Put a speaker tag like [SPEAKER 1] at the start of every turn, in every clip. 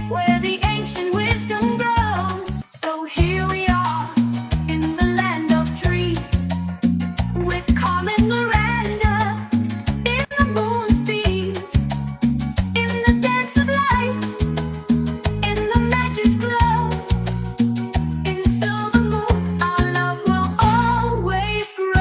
[SPEAKER 1] where the ancient wisdom grows. So here we are in the land of dreams, with common veranda in the moon's beams, in the dance of life, in the magic's glow, in silver moon, our love will always grow.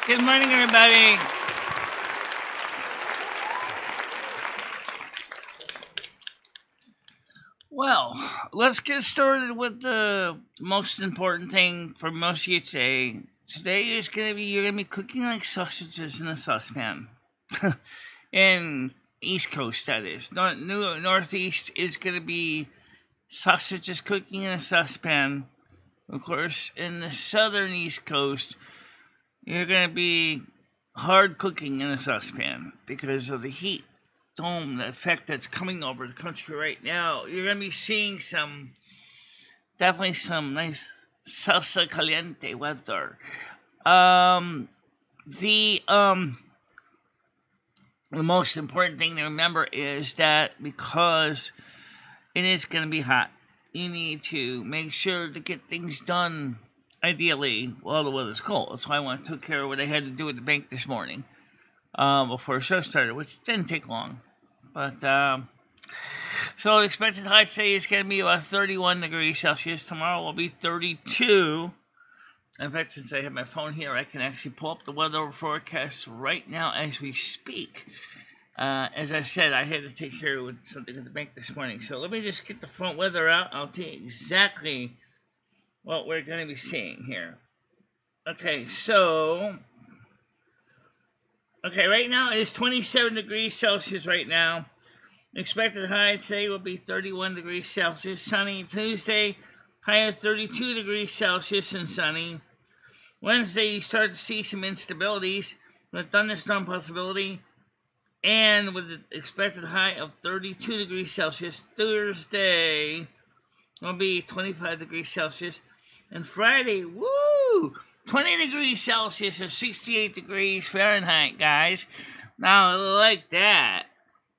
[SPEAKER 2] Good morning, everybody. Well, let's get started with the most important thing for most of you today. Today is you're gonna be cooking like sausages in a saucepan. In East Coast, that is. Northeast is gonna be sausages cooking in a saucepan. Of course, in the southern East Coast, you're going to be hard cooking in a saucepan because of the heat dome, the effect that's coming over the country right now. You're going to be seeing definitely some nice salsa caliente weather. The most important thing to remember is that because it is going to be hot, you need to make sure to get things done, ideally, while the weather's cold. That's why I took care of what I had to do at the bank this morning before the show started, which didn't take long. But, so the expected high today is going to be about 31 degrees Celsius. Tomorrow will be 32. In fact, since I have my phone here, I can actually pull up the weather forecast right now as we speak. As I said, I had to take care of something at the bank this morning. So let me just get the front weather out. I'll tell you exactly what we're going to be seeing here. Okay, right now it is 27 degrees Celsius right now. Expected high today will be 31 degrees Celsius. Sunny Tuesday, high of 32 degrees Celsius and sunny. Wednesday, you start to see some instabilities with thunderstorm possibility, and with the expected high of 32 degrees Celsius. Thursday will be 25 degrees Celsius. And Friday, 20 degrees Celsius or 68 degrees Fahrenheit, guys. Now, I like that.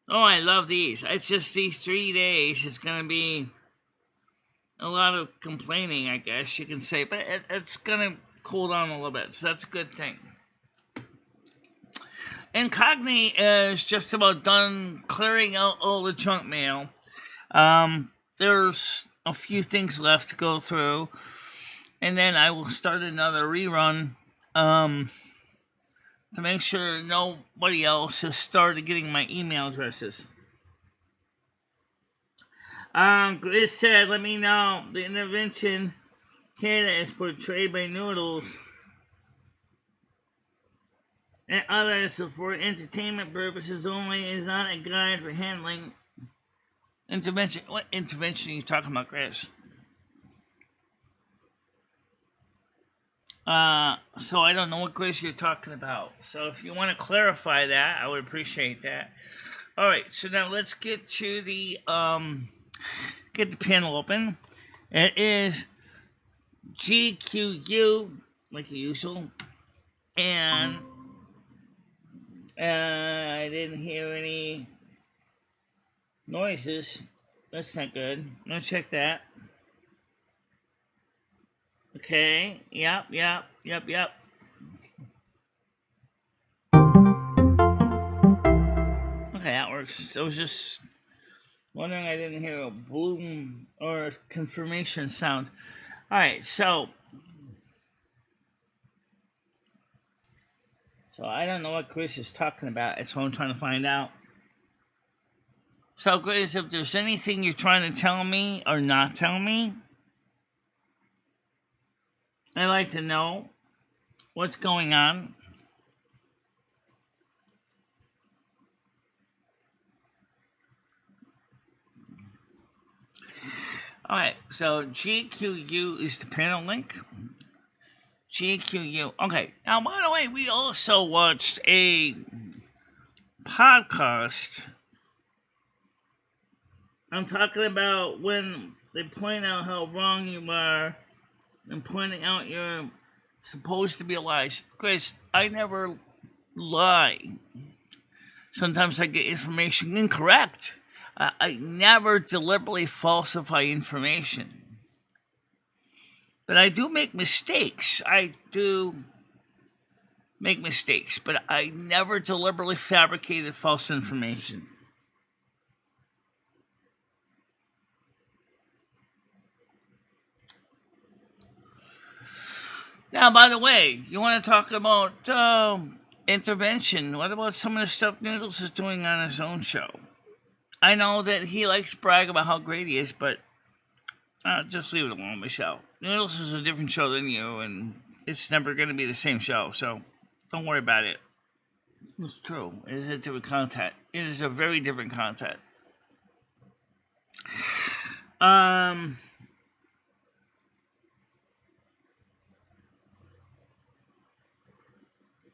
[SPEAKER 2] Oh, I love these. It's just these 3 days. It's going to be a lot of complaining, I guess you can say. But it's going to cool down a little bit, so that's a good thing. Incogni is just about done clearing out all the junk mail. There's a few things left to go through, and then I will start another rerun to make sure nobody else has started getting my email addresses. It said, let me know, the intervention Canada is portrayed by Noodles and others for entertainment purposes only, is not a guide for handling intervention. What intervention are you talking about, Chris? So I don't know what Chris you're talking about. So if you want to clarify that, I would appreciate that. All right, so now let's get to the panel open. It is GQU, like usual, and I didn't hear any noises. That's not good. I'm gonna check that. Okay. Yep. Okay, that works. I was just wondering I didn't hear a boom or a confirmation sound. Alright, so I don't know what Chris is talking about. That's what I'm trying to find out. So, Chris, if there's anything you're trying to tell me or not tell me, I'd like to know what's going on. Alright, so GQU is the panel link. GQU. Okay, now by the way, we also watched a podcast. I'm talking about when they point out how wrong you are and pointing out you're supposed to be a liar. Chris, I never lie. Sometimes I get information incorrect. I never deliberately falsify information. But I do make mistakes. But I never deliberately fabricated false information. Now, by the way, you want to talk about intervention? What about some of the stuff Noodles is doing on his own show? I know that he likes to brag about how great he is, but just leave it alone, Michelle. Noodles is a different show than you, and it's never going to be the same show, so don't worry about it. It's true. It is a different content. It is a very different content.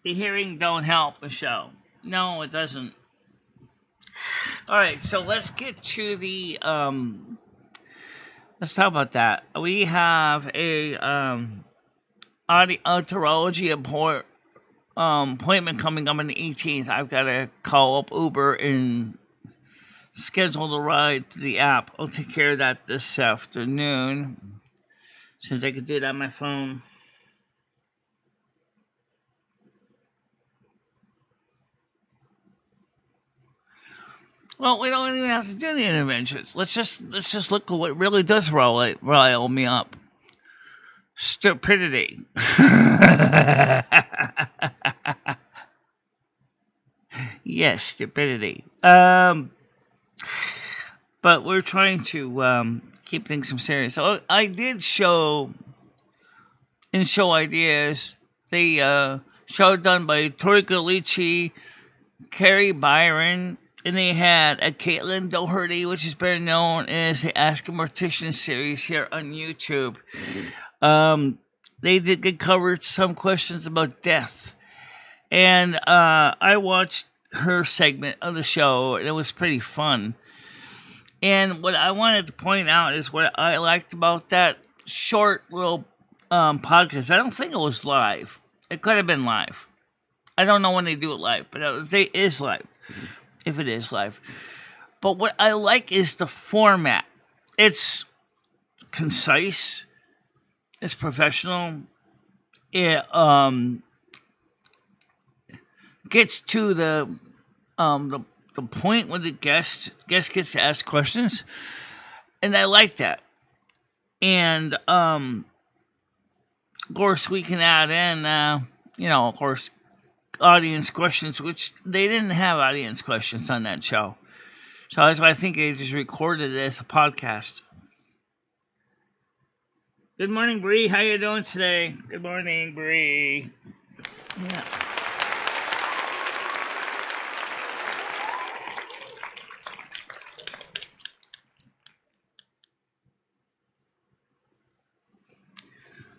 [SPEAKER 2] The hearing don't help, Michelle. No, it doesn't. All right, so let's get to the let's talk about that. We have a audiology appointment coming up on the 18th. I've got to call up Uber and schedule the ride to the app. I'll take care of that this afternoon, since I could do it on my phone. Well, we don't even have to do the interventions. Let's just look at what really does rile me up. Stupidity. Yes, stupidity. But we're trying to keep things from serious. So I did show ideas. The show done by Tori Galici, Carrie Byron. And they had a Caitlin Doherty, which is better known as the Ask a Mortician series here on YouTube. They covered some questions about death. And I watched her segment of the show, and it was pretty fun. And what I wanted to point out is what I liked about that short little podcast. I don't think it was live. It could have been live. I don't know when they do it live, but it is live. If it is live. But what I like is the format. It's concise. It's professional. It gets to the point when the guest gets to ask questions. And I like that. And of course we can add in of course, audience questions, which they didn't have audience questions on that show. So that's why I think they just recorded it as a podcast. Good morning, Bree. How you doing today? Good morning, Bree. Yeah.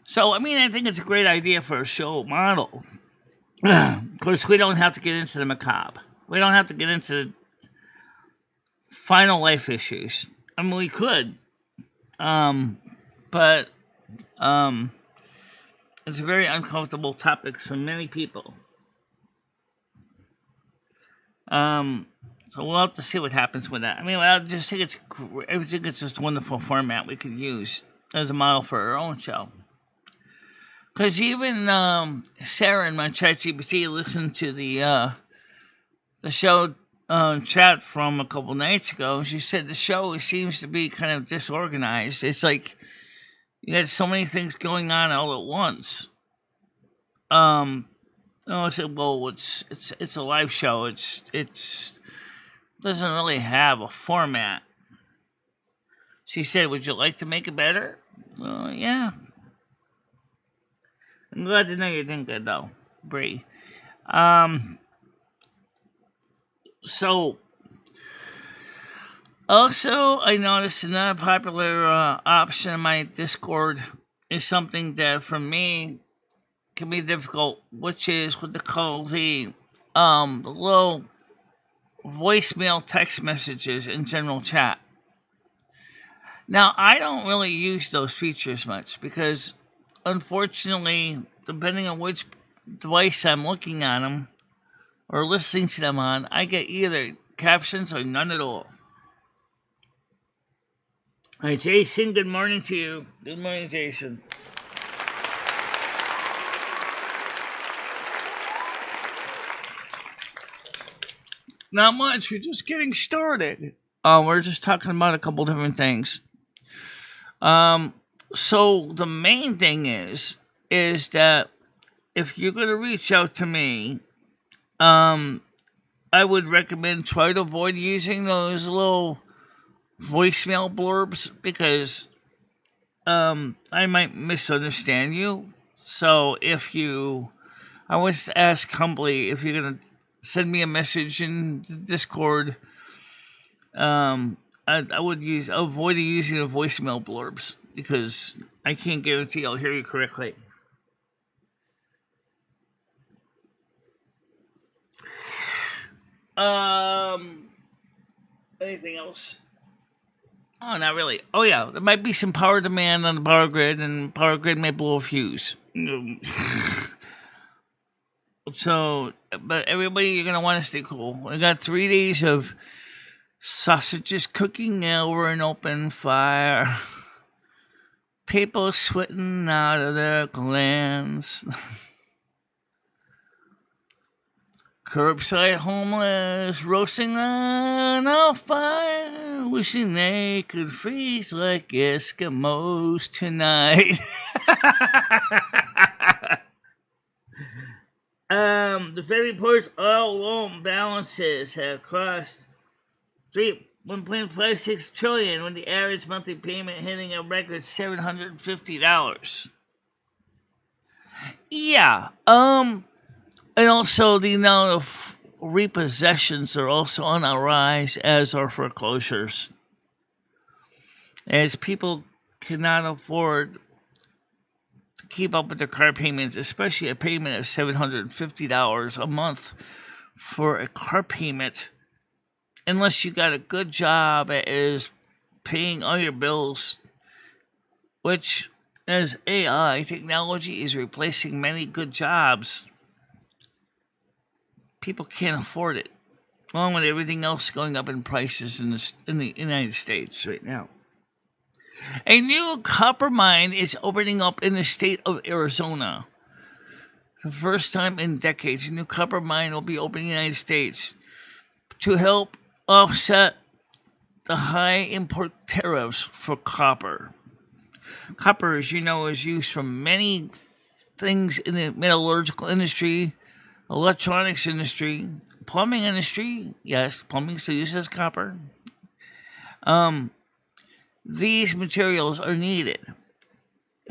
[SPEAKER 2] So, I think it's a great idea for a show model. Of course, we don't have to get into the macabre. We don't have to get into final life issues. We could. But it's a very uncomfortable topic for many people. So we'll have to see what happens with that. I just think it's just a wonderful format we could use as a model for our own show. Because even Sarah in my ChatGPT listened to the show chat from a couple nights ago. She said the show seems to be kind of disorganized. It's like you got so many things going on all at once. I said, well, it's a live show. It doesn't really have a format. She said, would you like to make it better? Well, yeah. I'm glad to know you think that, though, Bree. So, also, I noticed another popular option in my Discord is something that, for me, can be difficult, which is what they call the little voicemail text messages in general chat. Now, I don't really use those features much because, unfortunately, depending on which device I'm looking at them or listening to them on, I get either captions or none at all. Hi, Jason. Good morning to you. Good morning, Jason. Not much. We're just getting started. We're just talking about a couple different things. So the main thing is that if you're going to reach out to me, I would recommend try to avoid using those little voicemail blurbs because I might misunderstand you. So I was asked humbly if you're gonna send me a message in Discord. I would avoid using the voicemail blurbs because I can't guarantee I'll hear you correctly. Anything else? Oh, not really. Oh, yeah, there might be some power demand on the power grid, and power grid may blow a fuse. So, but everybody, you're gonna want to stay cool. We got 3 days of sausages cooking over an open fire. People sweating out of their glands. Curbside homeless roasting on a fire, wishing they could freeze like Eskimos tonight. The Fed reports all loan balances have crossed 1.56 trillion, with the average monthly payment hitting a record $750. Yeah. And also, the amount of repossessions are also on a rise, as are foreclosures. As people cannot afford to keep up with their car payments, especially a payment of $750 a month for a car payment, unless you got a good job that is paying all your bills, which, as AI technology is replacing many good jobs, people can't afford it, along with everything else going up in prices in the United States right now. A new copper mine is opening up in the state of Arizona. For the first time in decades, a new copper mine will be opening in the United States to help offset the high import tariffs for copper. Copper, as you know, is used for many things in the metallurgical industry, electronics industry, plumbing industry. Yes, plumbing still uses copper. These materials are needed.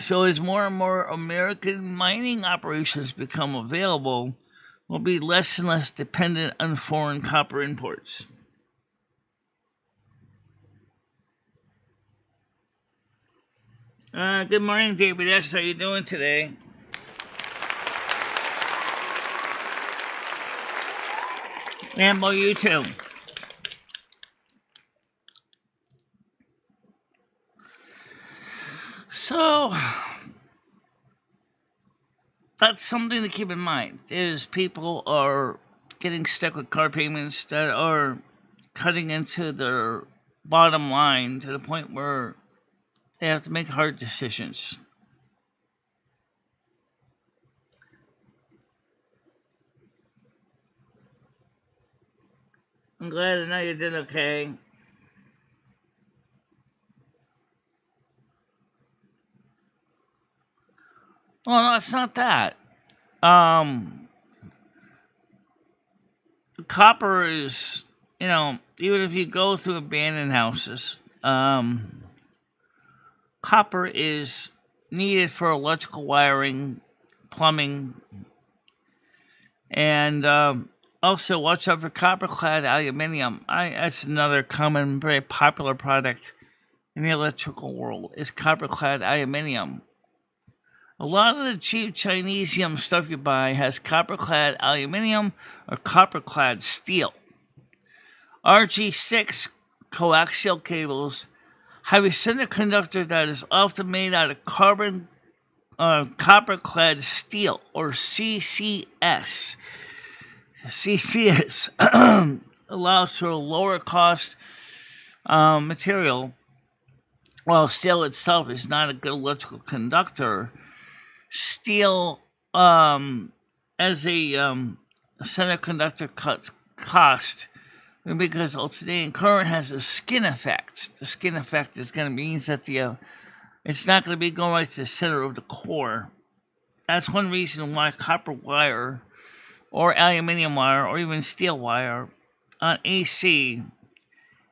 [SPEAKER 2] So as more and more American mining operations become available, we'll be less and less dependent on foreign copper imports. Good morning, David S. How you doing today? Rambo, you too. So, that's something to keep in mind, is people are getting stuck with car payments that are cutting into their bottom line to the point where they have to make hard decisions. I'm glad to know you did okay. Well, no, it's not that. Copper is, even if you go through abandoned houses, copper is needed for electrical wiring, plumbing, and also watch out for copper-clad aluminium. That's another common, very popular product in the electrical world, is copper-clad aluminium. A A lot of the cheap Chinesium stuff you buy has copper-clad aluminum or copper-clad steel. RG6 coaxial cables have a semiconductor that is often made out of copper-clad steel, or CCS. CCS allows for a lower cost material, while steel itself is not a good electrical conductor. Steel, as a semiconductor, cuts cost because alternating current has a skin effect. The skin effect is going to mean that it's not going to be going right to the center of the core. That's one reason why copper wire or aluminum wire or even steel wire on AC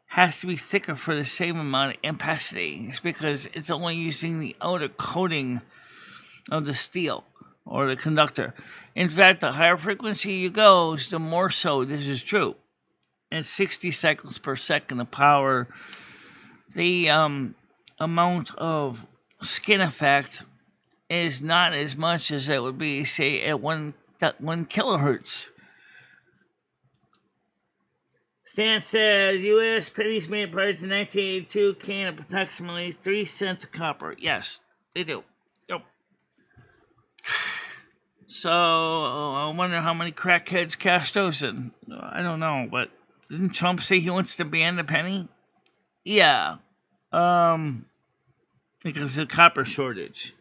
[SPEAKER 2] has to be thicker for the same amount of ampacity. It's because it's only using the outer coating of the steel or the conductor. In fact, the higher frequency you go, the more so this is true. At 60 cycles per second of power, the amount of skin effect is not as much as it would be, say, at 1 kilohertz. Stan says, U.S. pennies made prior to 1982 can of approximately 3 cents of copper. Yes, they do. Yep. So, I wonder how many crackheads cashed those in. I don't know, but didn't Trump say he wants to ban the penny? Yeah. Because of the copper shortage.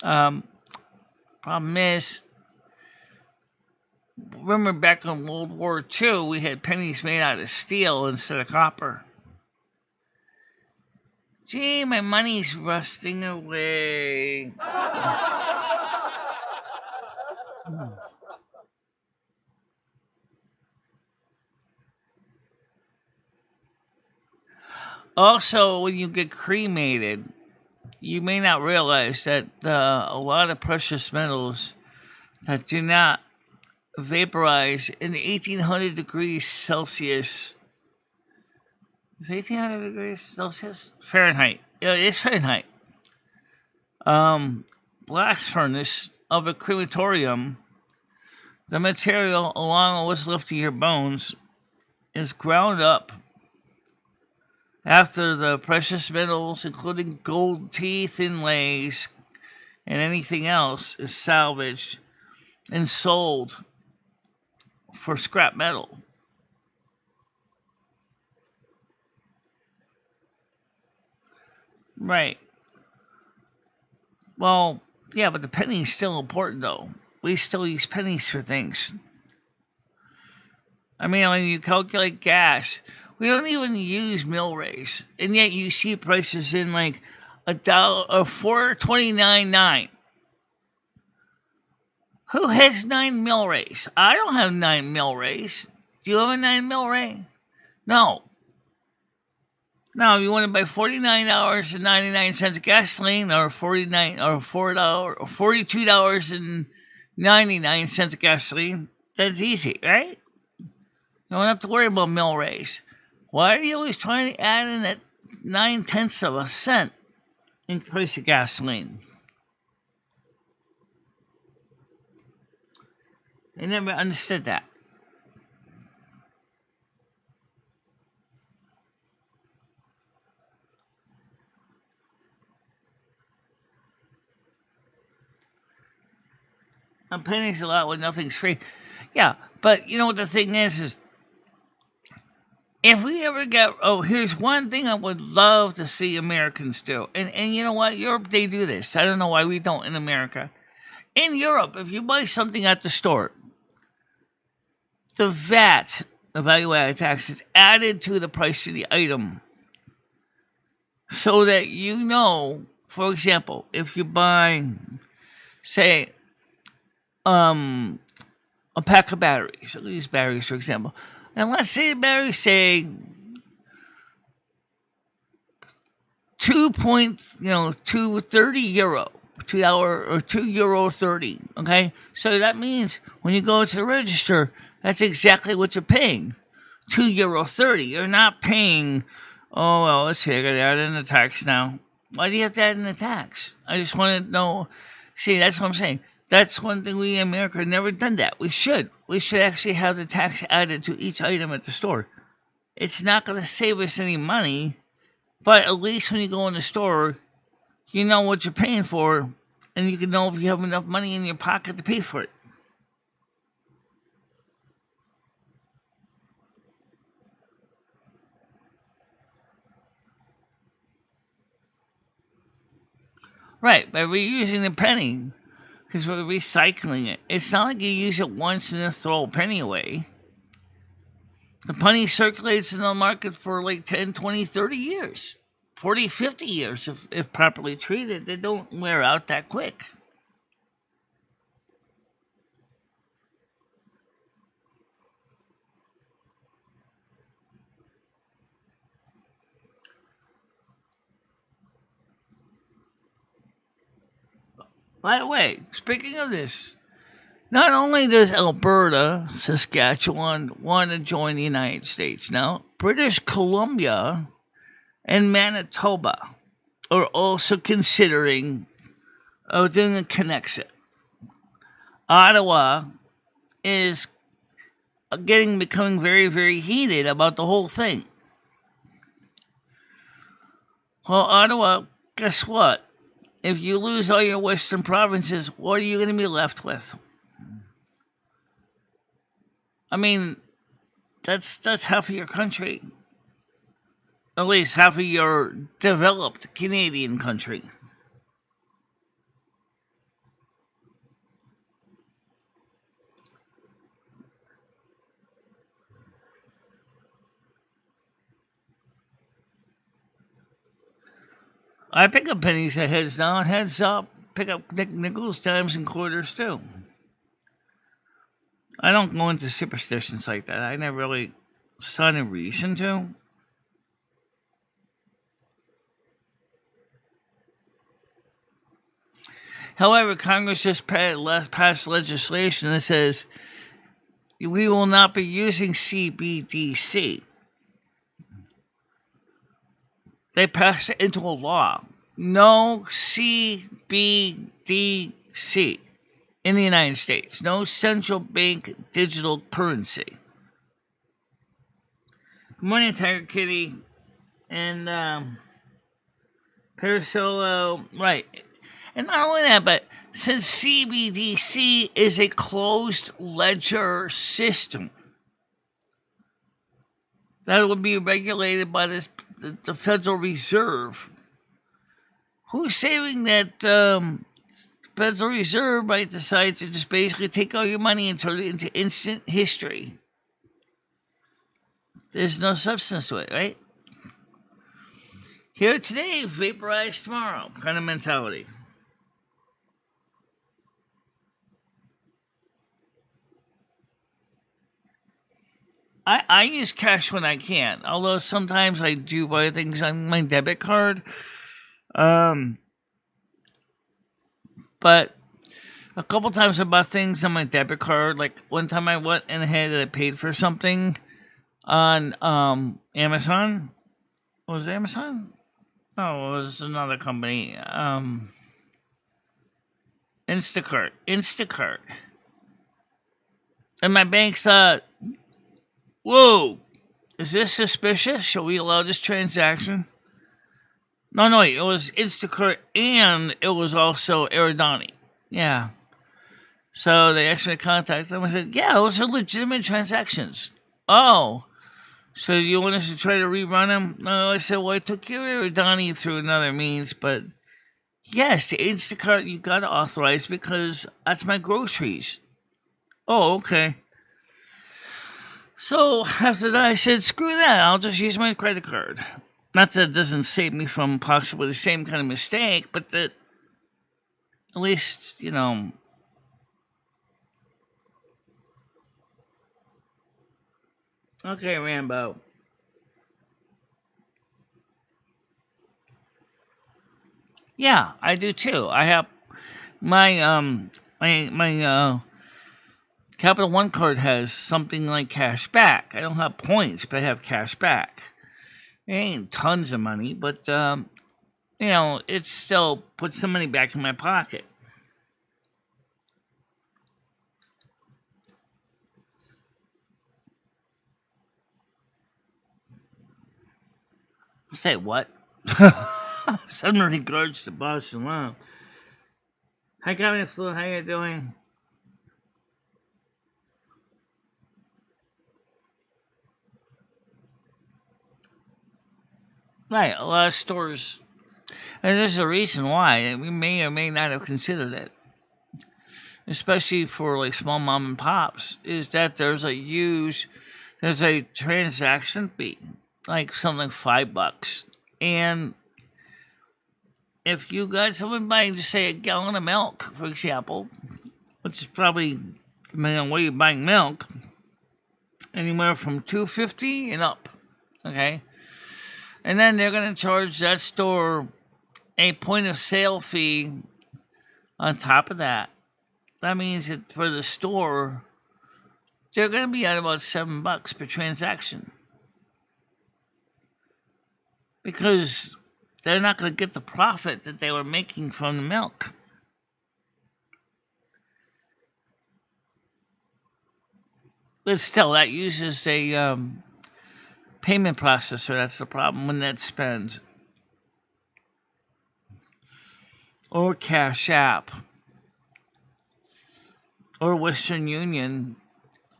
[SPEAKER 2] Problem is, remember back in World War II, we had pennies made out of steel instead of copper. Gee, my money's rusting away. Also, when you get cremated, you may not realize that a lot of precious metals that do not vaporize in 1800 degrees Celsius. Is 1800 degrees Celsius? Fahrenheit. Yeah, it's Fahrenheit. Blast furnace of a crematorium, the material, along with what's left of your bones, is ground up after the precious metals, including gold teeth inlays and anything else, is salvaged and sold for scrap metal. Right. Well, yeah, but the penny's still important, though. We still use pennies for things. I mean, when you calculate gas, we don't even use mill rates, and yet you see prices in like $1 or $4.29.9. Who has 9 mil rates? I don't have 9 mil rates. Do you have a 9 mil rate? No. Now, if you want to buy $49.99 of gasoline, or $42.99 of gasoline, that's easy, right? You don't have to worry about mil rates. Why are you always trying to add in that 9/10 of a cent in the price of gasoline? I never understood that. A penny's a lot when nothing's free. Yeah, but you know what the thing is if we ever get, here's one thing I would love to see Americans do. And you know what? Europe, they do this. I don't know why we don't in America. In Europe, if you buy something at the store, the VAT, the value-added tax, is added to the price of the item. So that you know, for example, if you buy, say, a pack of batteries. I'll use batteries, for example. And let's say the batteries say 230 euro, $2 or €2.30. Okay, so that means when you go to the register, that's exactly what you're paying, €2.30. You're not paying. Oh well, let's see. I got to add in the tax now. Why do you have to add in the tax? I just want to know. See, that's what I'm saying. That's one thing we in America have never done that. We should. We should actually have the tax added to each item at the store. It's not going to save us any money, but at least when you go in the store, you know what you're paying for, and you can know if you have enough money in your pocket to pay for it. Right, by reusing the penny, because we're recycling it. It's not like you use it once and then throw a penny away. The penny circulates in the market for like 10, 20, 30 years. 40, 50 years if properly treated. They don't wear out that quick. By the way, speaking of this, not only does Alberta, Saskatchewan want to join the United States now, British Columbia and Manitoba are also considering doing a Connexit. Ottawa is becoming very, very heated about the whole thing. Well, Ottawa, guess what? If you lose all your western provinces, what are you going to be left with? I mean, that's half of your country. At least half of your developed Canadian country. I pick up pennies and heads down, heads up. Pick up nickels, dimes, and quarters too. I don't go into superstitions like that. I never really saw any reason to. However, Congress just passed legislation that says we will not be using CBDC. They passed it into a law. No CBDC in the United States. No central bank digital currency. Good morning, Tiger Kitty. And Parasolo. Right. And not only that, but since CBDC is a closed ledger system that would be regulated by the Federal Reserve, who's saving that Federal Reserve might decide to just basically take all your money and turn it into instant history? There's no substance to it, right? Here today, vaporize tomorrow kind of mentality. I use cash when I can, although sometimes I do buy things on my debit card. But a couple times I bought things on my debit card. Like one time I went in ahead and I paid for something on Amazon. Was it Amazon? No, it was another company. Instacart. And my bank thought, whoa, is this suspicious? Shall we allow this transaction? No, it was Instacart and it was also Aridani. Yeah. So they asked me to contact them. I said, yeah, those are legitimate transactions. Oh, so you want us to try to rerun them? No, I said, well, I took care of Aridani through another means, but yes, the Instacart you got to authorize because that's my groceries. Oh, okay. So after that, I said, screw that. I'll just use my credit card. Not that it doesn't save me from possibly the same kind of mistake, but that at least, you know. Okay, Rambo. Yeah, I do too. I have my Capital One card has something like cash back. I don't have points, but I have cash back. It ain't tons of money, but it still puts some money back in my pocket. Say what? Some regards to Barcelona. Hi, Captain Flu. How you doing? Right, a lot of stores, and there's a reason why we may or may not have considered it, especially for like small mom and pops, is that there's a transaction fee, like something like $5, and if you got someone buying, just say, a gallon of milk, for example, which is probably, depending on where you're buying milk, anywhere from $2.50 and up, okay? And then they're going to charge that store a point of sale fee on top of that. That means that for the store, they're going to be at about $7 per transaction. Because they're not going to get the profit that they were making from the milk. But still, that uses a payment processor. That's the problem when that spends. Or CashApp. Or Western Union.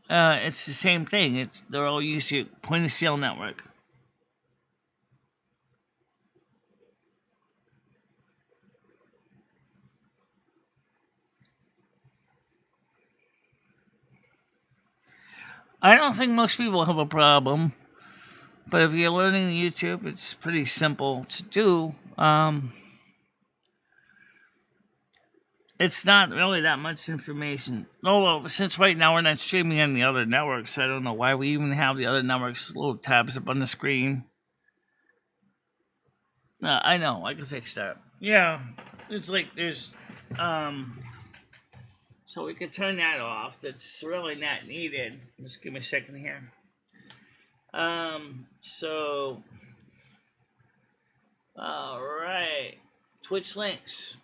[SPEAKER 2] It's the same thing. They're all using point of sale network. I don't think most people have a problem, but if you're learning YouTube, it's pretty simple to do. It's not really that much information. Oh, well, since right now we're not streaming on the other networks, I don't know why we even have the other networks little tabs up on the screen. I know, I can fix that. Yeah, it's like there's, so we can turn that off. That's really not needed. Just give me a second here. So, all right, Twitch links.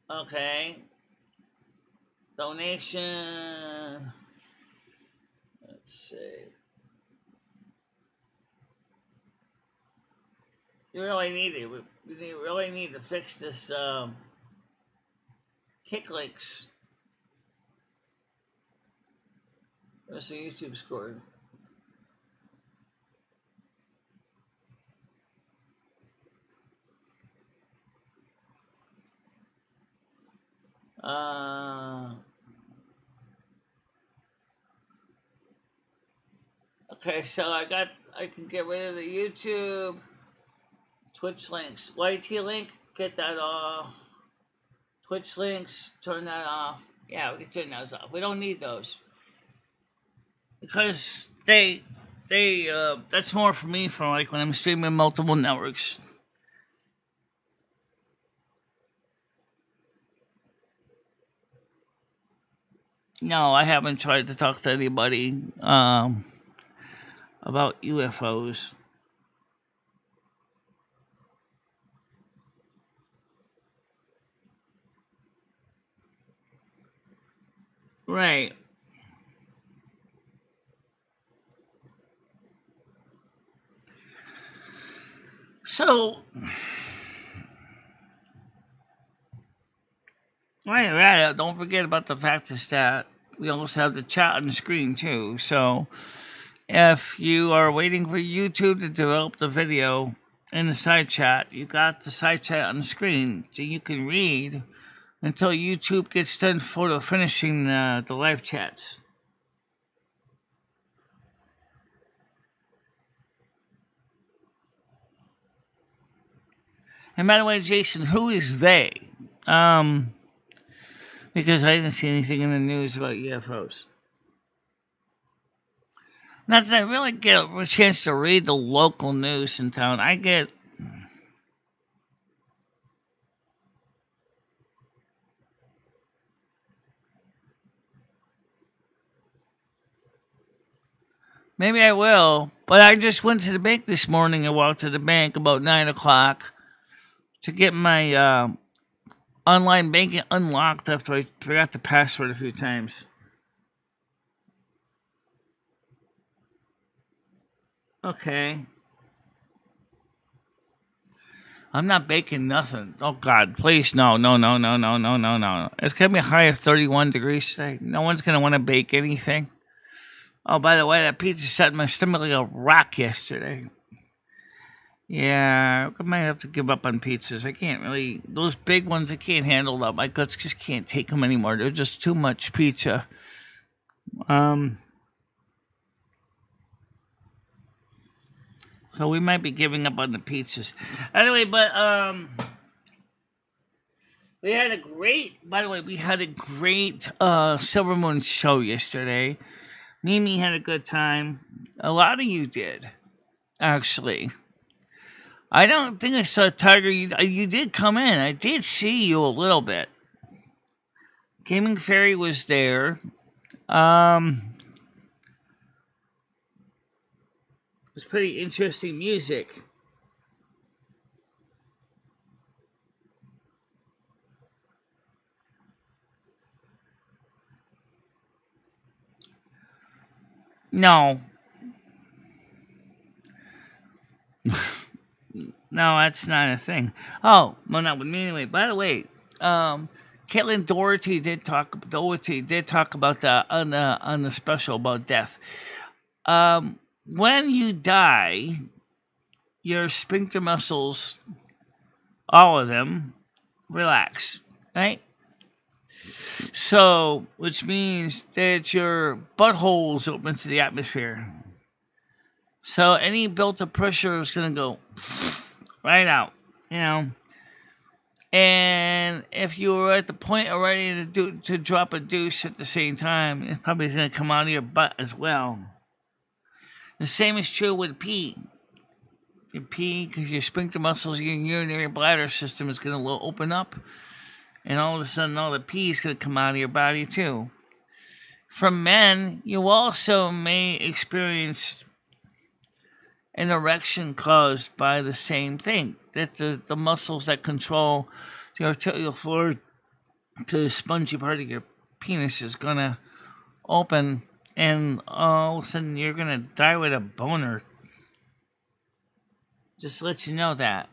[SPEAKER 2] Okay. Donation. Let's see. You really need it. We really need to fix this kick links. What's the YouTube score? Okay, so I can get rid of the YouTube, Twitch links, YT link, get that off. Twitch links, turn that off. Yeah, we can turn those off. We don't need those because they that's more for me for like when I'm streaming multiple networks. No, I haven't tried to talk to anybody about UFOs. Right. So, while you're at it, don't forget about the fact is that we also have the chat on the screen too. So, if you are waiting for YouTube to develop the video in the side chat, you got the side chat on the screen, so you can read until YouTube gets done photo finishing the live chats. And by the way, Jason, who is they? Because I didn't see anything in the news about UFOs. Not that I really get a chance to read the local news in town. I get Maybe I will. But I just went to the bank this morning. I walked to the bank about 9 o'clock to get my online banking unlocked after I forgot the password a few times. Okay. I'm not baking nothing. Oh God, please no, no, no, no, no, no, no, no. It's gonna be a high of 31 degrees today. No one's gonna want to bake anything. Oh, by the way, that pizza set in my stomach like a rock yesterday. Yeah, I might have to give up on pizzas. I can't really. Those big ones, I can't handle them. My guts just can't take them anymore. They're just too much pizza. So we might be giving up on the pizzas. Anyway, but we had a great. By the way, we had a great Silver Moon show yesterday. Mimi had a good time. A lot of you did, actually. I don't think I saw Tiger. You did come in. I did see you a little bit. Gaming Fairy was there. It was pretty interesting music. No. No, that's not a thing. Oh, well, not with me anyway. By the way, Caitlin Doherty did talk about that on the special about death. When you die, your sphincter muscles, all of them, relax, right? So, which means that your butthole's open to the atmosphere. So any built-up pressure is going to go right out, you know. And if you were at the point already to drop a deuce at the same time, it's probably going to come out of your butt as well. The same is true with pee. You pee because your sphincter muscles, your urinary bladder system is going to open up, and all of a sudden all the pee is going to come out of your body too. For men, you also may experience an erection caused by the same thing, that the muscles that control the arterial fluid to the spongy part of your penis is going to open, and all of a sudden you're going to die with a boner. Just to let you know that.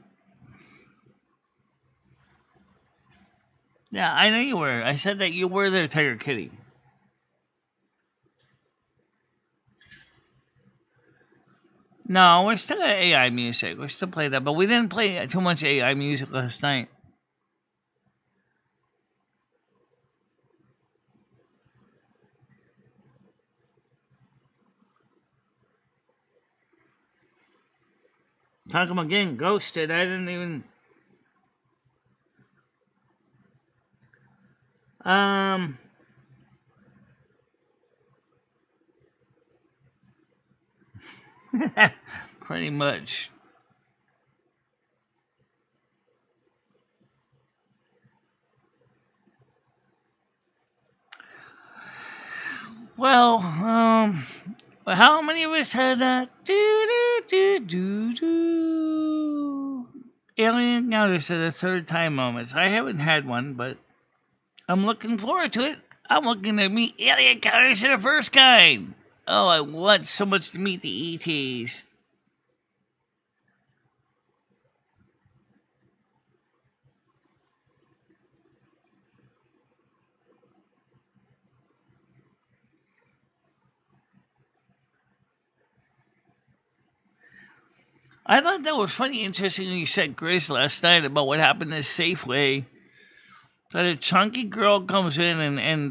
[SPEAKER 2] Yeah, I know you were. I said that you were there, Tiger Kitty. No, we're still at AI music. We still play that, but we didn't play too much AI music last night. Talk about getting ghosted. I didn't even. Pretty much. Well, how many of us had that? Alien encounters are the third time moments. I haven't had one, but I'm looking forward to it. I'm looking to meet alien encounters of the first kind. Oh, I want so much to meet the ETs. I thought that was funny, interesting when you said Grace last night about what happened at Safeway. That a chunky girl comes in and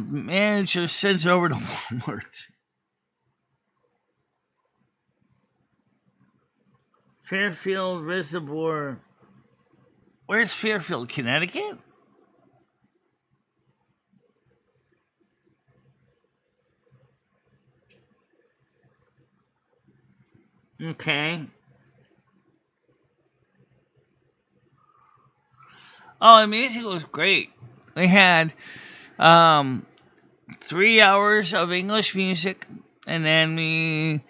[SPEAKER 2] manager sends her over to Walmart. Fairfield Reservoir. Where's Fairfield, Connecticut? Okay. Oh, the music was great. They had 3 hours of English music, and then we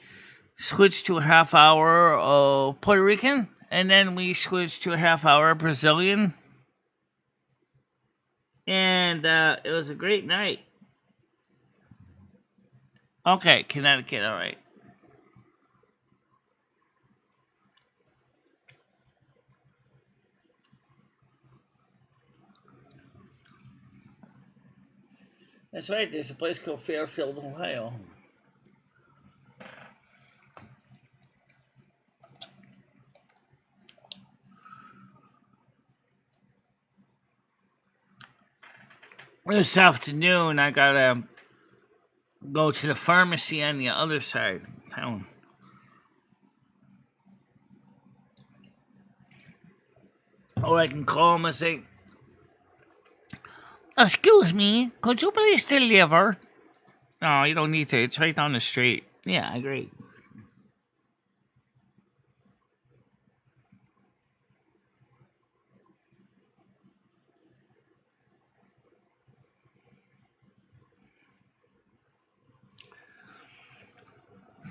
[SPEAKER 2] switched to a half hour of Puerto Rican, and then we switched to a half hour Brazilian, and it was a great night. Okay, Connecticut, all right. That's right, there's a place called Fairfield, Ohio. This afternoon, I gotta go to the pharmacy on the other side of town. Or I can call them and say, "Excuse me, could you please deliver?" No, you don't need to. It's right down the street. Yeah, great.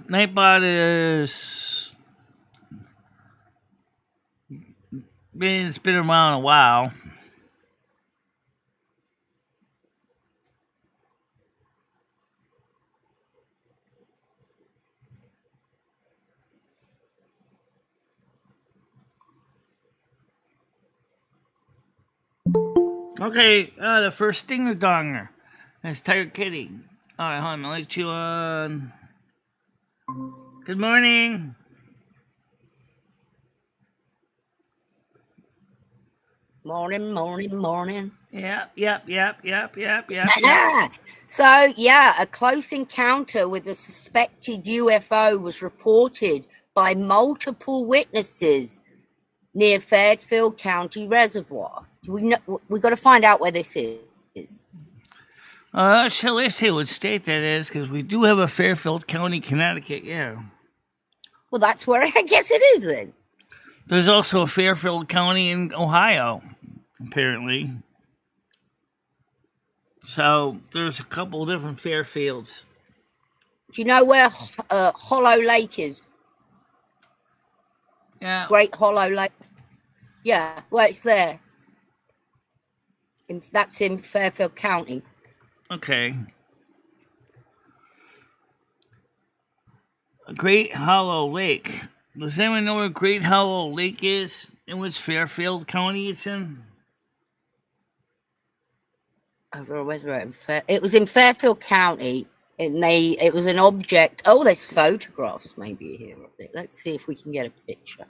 [SPEAKER 2] Nightbot it's been around a while. Okay, the first stinger donger. That's Tiger Kitty. Alright, hold on, I'll let you on. Good morning.
[SPEAKER 3] Morning.
[SPEAKER 2] Yep.
[SPEAKER 3] So, yeah, a close encounter with a suspected UFO was reported by multiple witnesses near Fairfield County Reservoir. We've got to find out where this is.
[SPEAKER 2] Shall I say what state that is? Because we do have a Fairfield County, Connecticut, yeah.
[SPEAKER 3] Well, that's where I guess it is then.
[SPEAKER 2] There's also a Fairfield County in Ohio, apparently. So there's a couple different Fairfields.
[SPEAKER 3] Do you know where Hollow Lake is?
[SPEAKER 2] Yeah.
[SPEAKER 3] Great Hollow Lake. Yeah, well, it's there. That's in Fairfield County.
[SPEAKER 2] Okay. Great Hollow Lake. Does anyone know where Great Hollow Lake is? In which Fairfield County it's in?
[SPEAKER 3] I don't know whether it was in Fairfield County, and it was an object. Oh, there's photographs maybe here of it. Let's see if we can get a picture.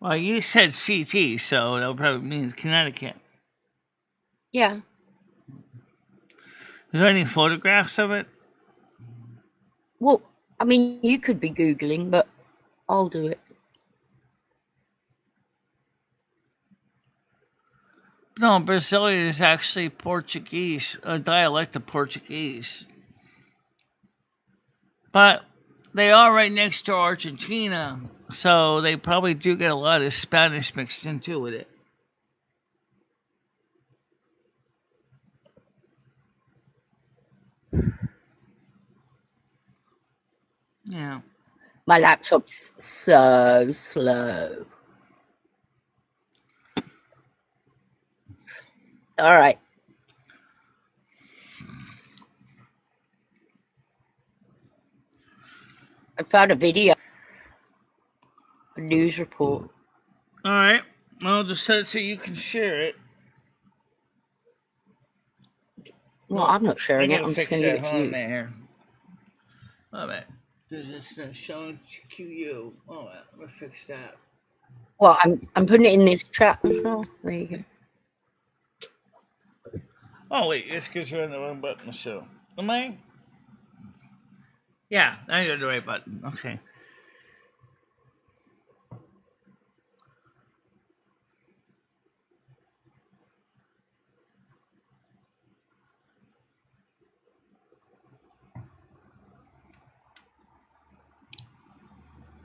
[SPEAKER 2] Well, you said CT, so that probably means Connecticut.
[SPEAKER 3] Yeah.
[SPEAKER 2] Is there any photographs of it?
[SPEAKER 3] Well, I mean, you could be Googling, but I'll do it.
[SPEAKER 2] No, Brazilian is actually Portuguese, a dialect of Portuguese. But they are right next to Argentina, so they probably do get a lot of Spanish mixed into with it. Yeah.
[SPEAKER 3] My laptop's so slow. All right. I found a video, a news report.
[SPEAKER 2] All right. I'll just set it so you can share it.
[SPEAKER 3] Well, I'm not sharing it. I'm just going to give it to you.
[SPEAKER 2] There. All right. There's this showing QU. Oh, I'm going to fix that.
[SPEAKER 3] Well, I'm putting it in this chat as well. There you go.
[SPEAKER 2] Oh, wait. It's because you're on the wrong button, so. Am I? Yeah, I got the right button. Okay.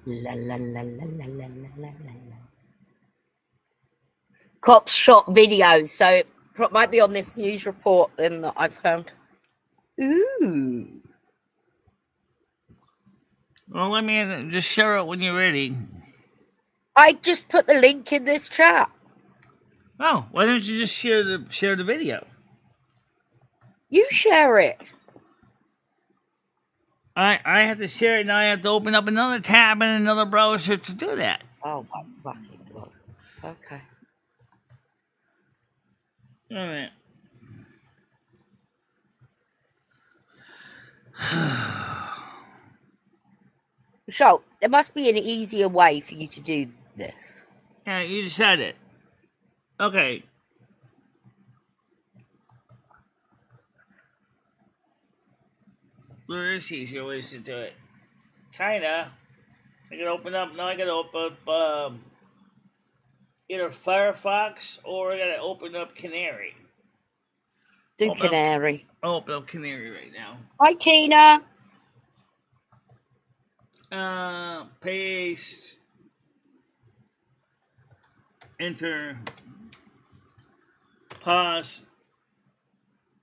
[SPEAKER 3] La la la la la la la la la. Cops shot video. So might be on this news report then that I found. Ooh.
[SPEAKER 2] Well, let me just share it when you're ready.
[SPEAKER 3] I just put the link in this chat.
[SPEAKER 2] Oh, why don't you just share the video?
[SPEAKER 3] You share it.
[SPEAKER 2] I have to share it, and I have to open up another tab in another browser to do that.
[SPEAKER 3] Oh my fucking god. Okay.
[SPEAKER 2] All right.
[SPEAKER 3] So there must be an easier way for you to do this.
[SPEAKER 2] Yeah, you decided. Okay. There is easier ways to do it. Kinda. I can open up. Now I gotta open up either Firefox or I gotta open up Canary.
[SPEAKER 3] Do Canary.
[SPEAKER 2] I'll open up Canary right now.
[SPEAKER 3] Hi, Tina.
[SPEAKER 2] Paste. Enter. Pause.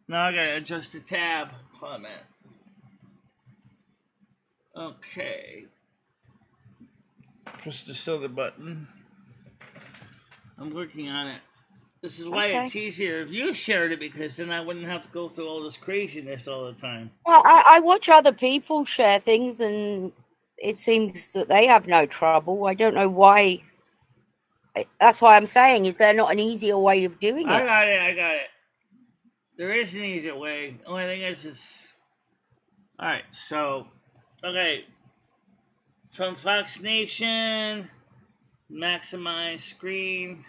[SPEAKER 2] Now I gotta adjust the tab. Hold on a minute. Okay. Press the soda button. I'm working on it. This is why it's easier if you shared it, because then I wouldn't have to go through all this craziness all the time.
[SPEAKER 3] Well, I watch other people share things and it seems that they have no trouble. I don't know why. That's why I'm saying, is there not an easier way of doing it?
[SPEAKER 2] I got it. There is an easier way. The only thing is alright, so, okay. From Fox Nation, maximize screen.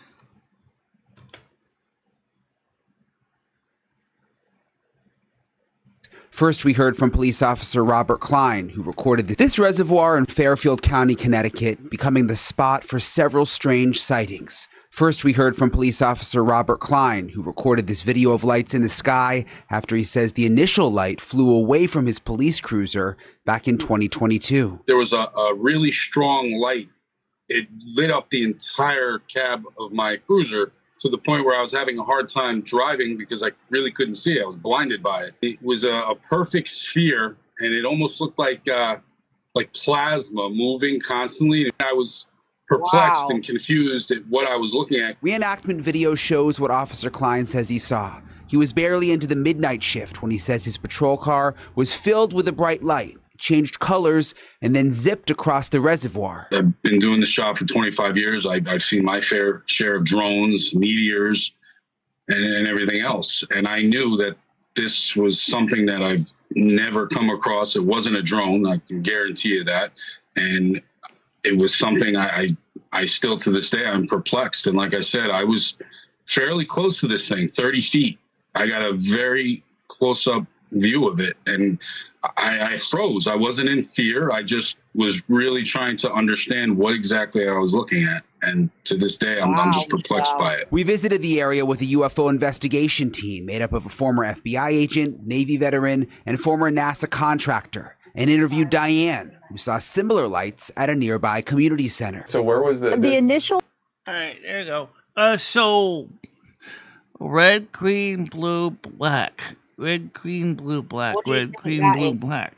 [SPEAKER 4] First, we heard from police officer Robert Klein, who recorded this reservoir in Fairfield County, Connecticut, becoming the spot for several strange sightings. First, we heard from police officer Robert Klein, who recorded this video of lights in the sky after he says the initial light flew away from his police cruiser back in 2022.
[SPEAKER 5] There was a really strong light. It lit up the entire cab of my cruiser, to the point where I was having a hard time driving because I really couldn't see it. I was blinded by it. It was a perfect sphere, and it almost looked like plasma moving constantly. I was perplexed and confused at what I was looking at.
[SPEAKER 4] Reenactment video shows what Officer Klein says he saw. He was barely into the midnight shift when he says his patrol car was filled with a bright light, changed colors, and then zipped across the reservoir.
[SPEAKER 5] I've been doing this job for 25 years. I've seen my fair share of drones, meteors, and everything else. And I knew that this was something that I've never come across. It wasn't a drone, I can guarantee you that. And it was something I still, to this day, I'm perplexed. And like I said, I was fairly close to this thing, 30 feet. I got a very close-up view of it, and I froze. I wasn't in fear. I just was really trying to understand what exactly I was looking at. And to this day, I'm just perplexed by it.
[SPEAKER 4] We visited the area with a UFO investigation team made up of a former FBI agent, Navy veteran, and former NASA contractor, and interviewed Diane, who saw similar lights at a nearby community center.
[SPEAKER 6] So where was the
[SPEAKER 2] initial? All right, there you go. So red, green, blue, black. Red, green, blue, black. Red, green, blue, black.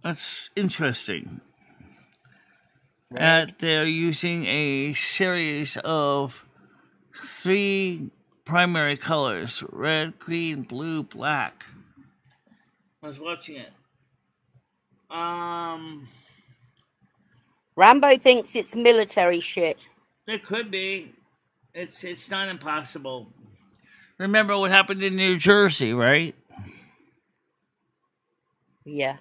[SPEAKER 2] That's interesting. They're using a series of 3 primary colors: red, green, blue, black. I was watching it.
[SPEAKER 3] Rambo thinks it's military shit.
[SPEAKER 2] It could be. It's not impossible. Remember what happened in New Jersey, right?
[SPEAKER 3] Yeah.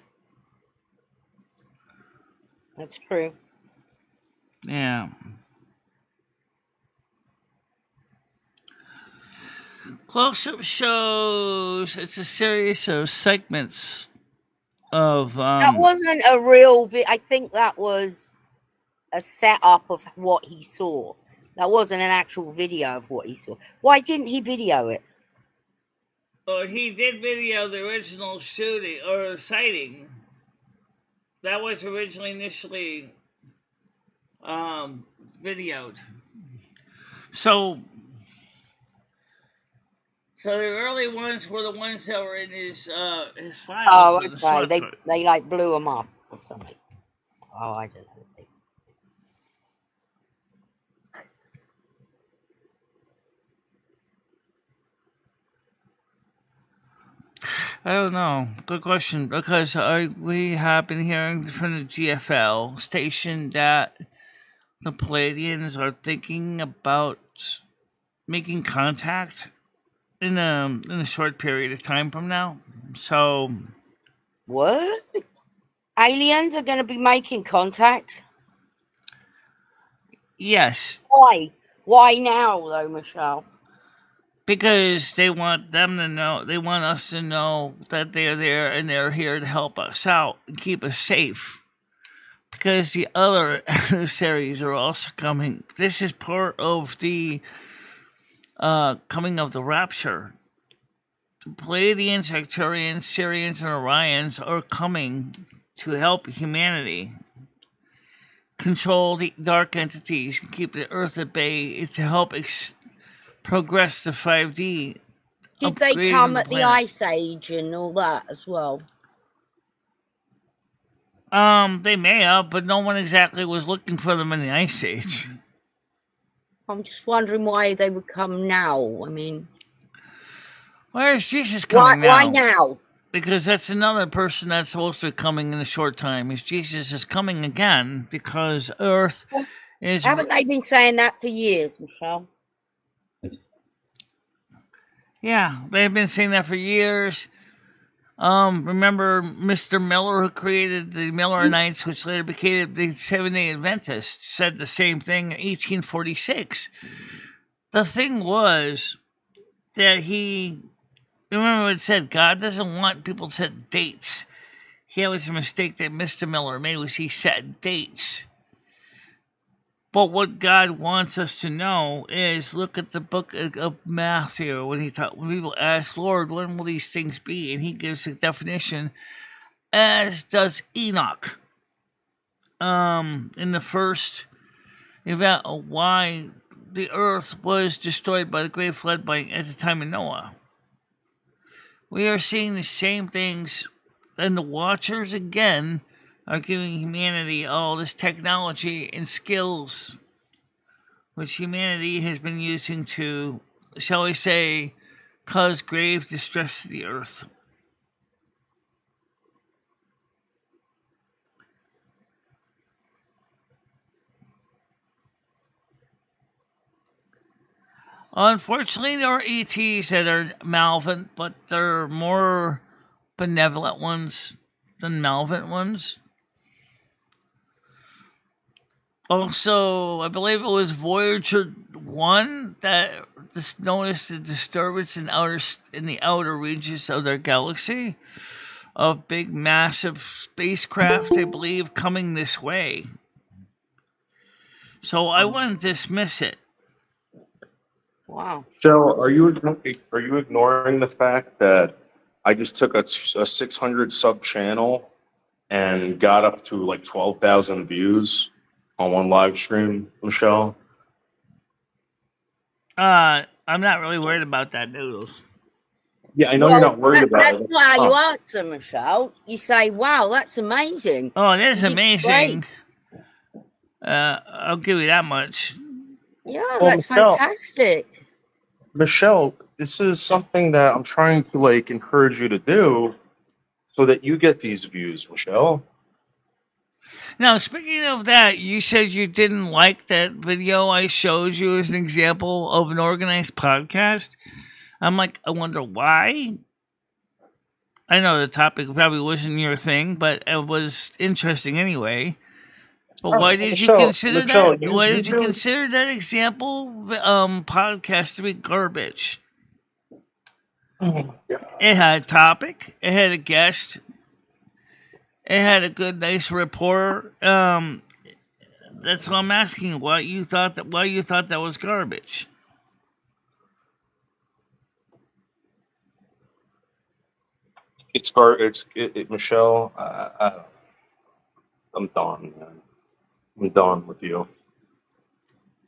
[SPEAKER 3] That's true.
[SPEAKER 2] Yeah. Close-up shows. It's a series of segments of.
[SPEAKER 3] That wasn't a real. I think that was a setup of what he saw. That wasn't an actual video of what he saw. Why didn't he video it?
[SPEAKER 2] Or he did video the original shooting or sighting. That was initially videoed. So, so the early ones were the ones that were in his files
[SPEAKER 3] Oh,
[SPEAKER 2] in the
[SPEAKER 3] okay.
[SPEAKER 2] source code.
[SPEAKER 3] They like blew them up or something. Oh, I don't know.
[SPEAKER 2] I don't know. Good question. Because we have been hearing from the GFL station that the Palladians are thinking about making contact in a short period of time from now. So
[SPEAKER 3] What? Aliens are going to be making contact?
[SPEAKER 2] yes,
[SPEAKER 3] Why? Why now, though, Michelle?
[SPEAKER 2] because they want them to know, they want us to know that they're there and they're here to help us out and keep us safe. Because the other adversaries are also coming. This is part of the coming of the rapture. The Palladians, Arcturians, Syrians, and Orions are coming to help humanity control the dark entities and keep the Earth at bay, to help progress to 5D.
[SPEAKER 3] Did they
[SPEAKER 2] upgrading
[SPEAKER 3] come
[SPEAKER 2] the
[SPEAKER 3] at the
[SPEAKER 2] planet.
[SPEAKER 3] Ice Age and all that as well?
[SPEAKER 2] They may have, but no one exactly was looking for them in the Ice Age.
[SPEAKER 3] I'm just wondering why they would come now. I mean,
[SPEAKER 2] Where's Jesus coming
[SPEAKER 3] why
[SPEAKER 2] now?
[SPEAKER 3] now?
[SPEAKER 2] Because that's another person that's supposed to be coming in a short time. Is Jesus is coming again because Earth is.
[SPEAKER 3] Haven't they been saying that for years, Michelle?
[SPEAKER 2] Yeah, they've been saying that for years. Remember Mr. Miller, who created the Millerites, which later became the Seventh-day Adventists, said the same thing in 1846. The thing was that remember it said God doesn't want people to set dates. Here was a mistake that Mr. Miller made, was he set dates. But what God wants us to know is, look at the book of Matthew when people ask, Lord, when will these things be? And he gives a definition, as does Enoch. In the first event of why the earth was destroyed by the great flood at the time of Noah. We are seeing the same things, and the Watchers again are giving humanity all this technology and skills, which humanity has been using to, shall we say, cause grave distress to the earth. Unfortunately, there are ETs that are malevolent, but they're more benevolent ones than malevolent ones. Also, I believe it was Voyager 1 that noticed the disturbance in the outer reaches of their galaxy of big, massive spacecraft, I believe, coming this way. So I wouldn't dismiss it.
[SPEAKER 3] Wow.
[SPEAKER 6] Joe, are you ignoring the fact that I just took a 600 sub channel and got up to like 12,000 views on one live stream, Michelle?
[SPEAKER 2] I'm not really worried about that, Noodles.
[SPEAKER 6] Yeah, I know you're not worried about
[SPEAKER 3] that's
[SPEAKER 6] it.
[SPEAKER 3] That's why you answer, Michelle. You say, wow, that's amazing.
[SPEAKER 2] Oh, it is
[SPEAKER 3] You did
[SPEAKER 2] amazing.
[SPEAKER 3] great.
[SPEAKER 2] I'll give you that much.
[SPEAKER 3] Yeah,
[SPEAKER 6] Well,
[SPEAKER 3] that's fantastic.
[SPEAKER 6] Michelle, this is something that I'm trying to like encourage you to do so that you get these views, Michelle.
[SPEAKER 2] Now, speaking of that, you said you didn't like that video I showed you as an example of an organized podcast. I'm like, I wonder why. I know the topic probably wasn't your thing, but it was interesting anyway. But why did you consider that? Why did you consider that example podcast to be garbage?
[SPEAKER 6] Oh,
[SPEAKER 2] It had a topic. It had a guest. It had a good, nice rapport. That's what I'm asking. Why you thought that was garbage?
[SPEAKER 6] Michelle. I'm done, man. I'm done with you.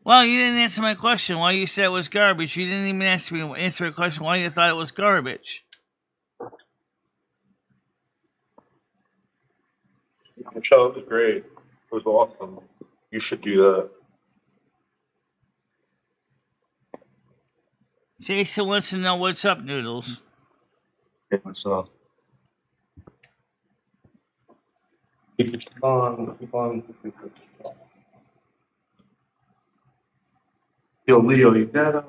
[SPEAKER 2] Well, you didn't answer my question. Why you said it was garbage? You didn't even answer a question why you thought it was garbage.
[SPEAKER 6] Michelle, it was great. It was awesome. You should do that.
[SPEAKER 2] Jason wants to know what's up, Noodles.
[SPEAKER 6] Yeah, so keep on. Yo, Leo, you got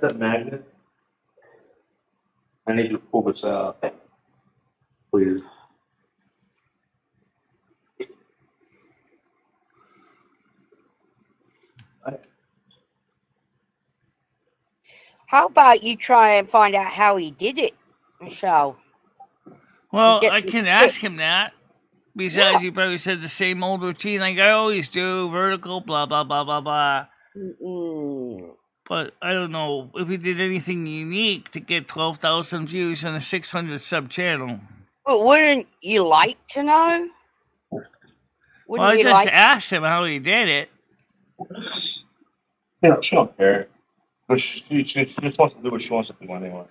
[SPEAKER 6] that magnet? I need you to pull this out, please.
[SPEAKER 3] How about you try and find out how he did it, Michelle?
[SPEAKER 2] Well,
[SPEAKER 3] Get
[SPEAKER 2] I
[SPEAKER 3] some
[SPEAKER 2] can
[SPEAKER 3] tips.
[SPEAKER 2] ask him that. Besides,
[SPEAKER 3] Yeah.
[SPEAKER 2] you probably said the same old routine like I always do, vertical, blah, blah, blah, blah, blah.
[SPEAKER 3] Mm-mm.
[SPEAKER 2] But I don't know if he did anything unique to get 12,000 views on a 600 sub channel.
[SPEAKER 3] But wouldn't you like to know?
[SPEAKER 2] Well,
[SPEAKER 3] Wouldn't
[SPEAKER 2] I
[SPEAKER 3] you
[SPEAKER 2] just
[SPEAKER 3] like?
[SPEAKER 2] asked him how he did it.
[SPEAKER 6] Yeah, she don't care. But she just wants to do what she wants to do anyway.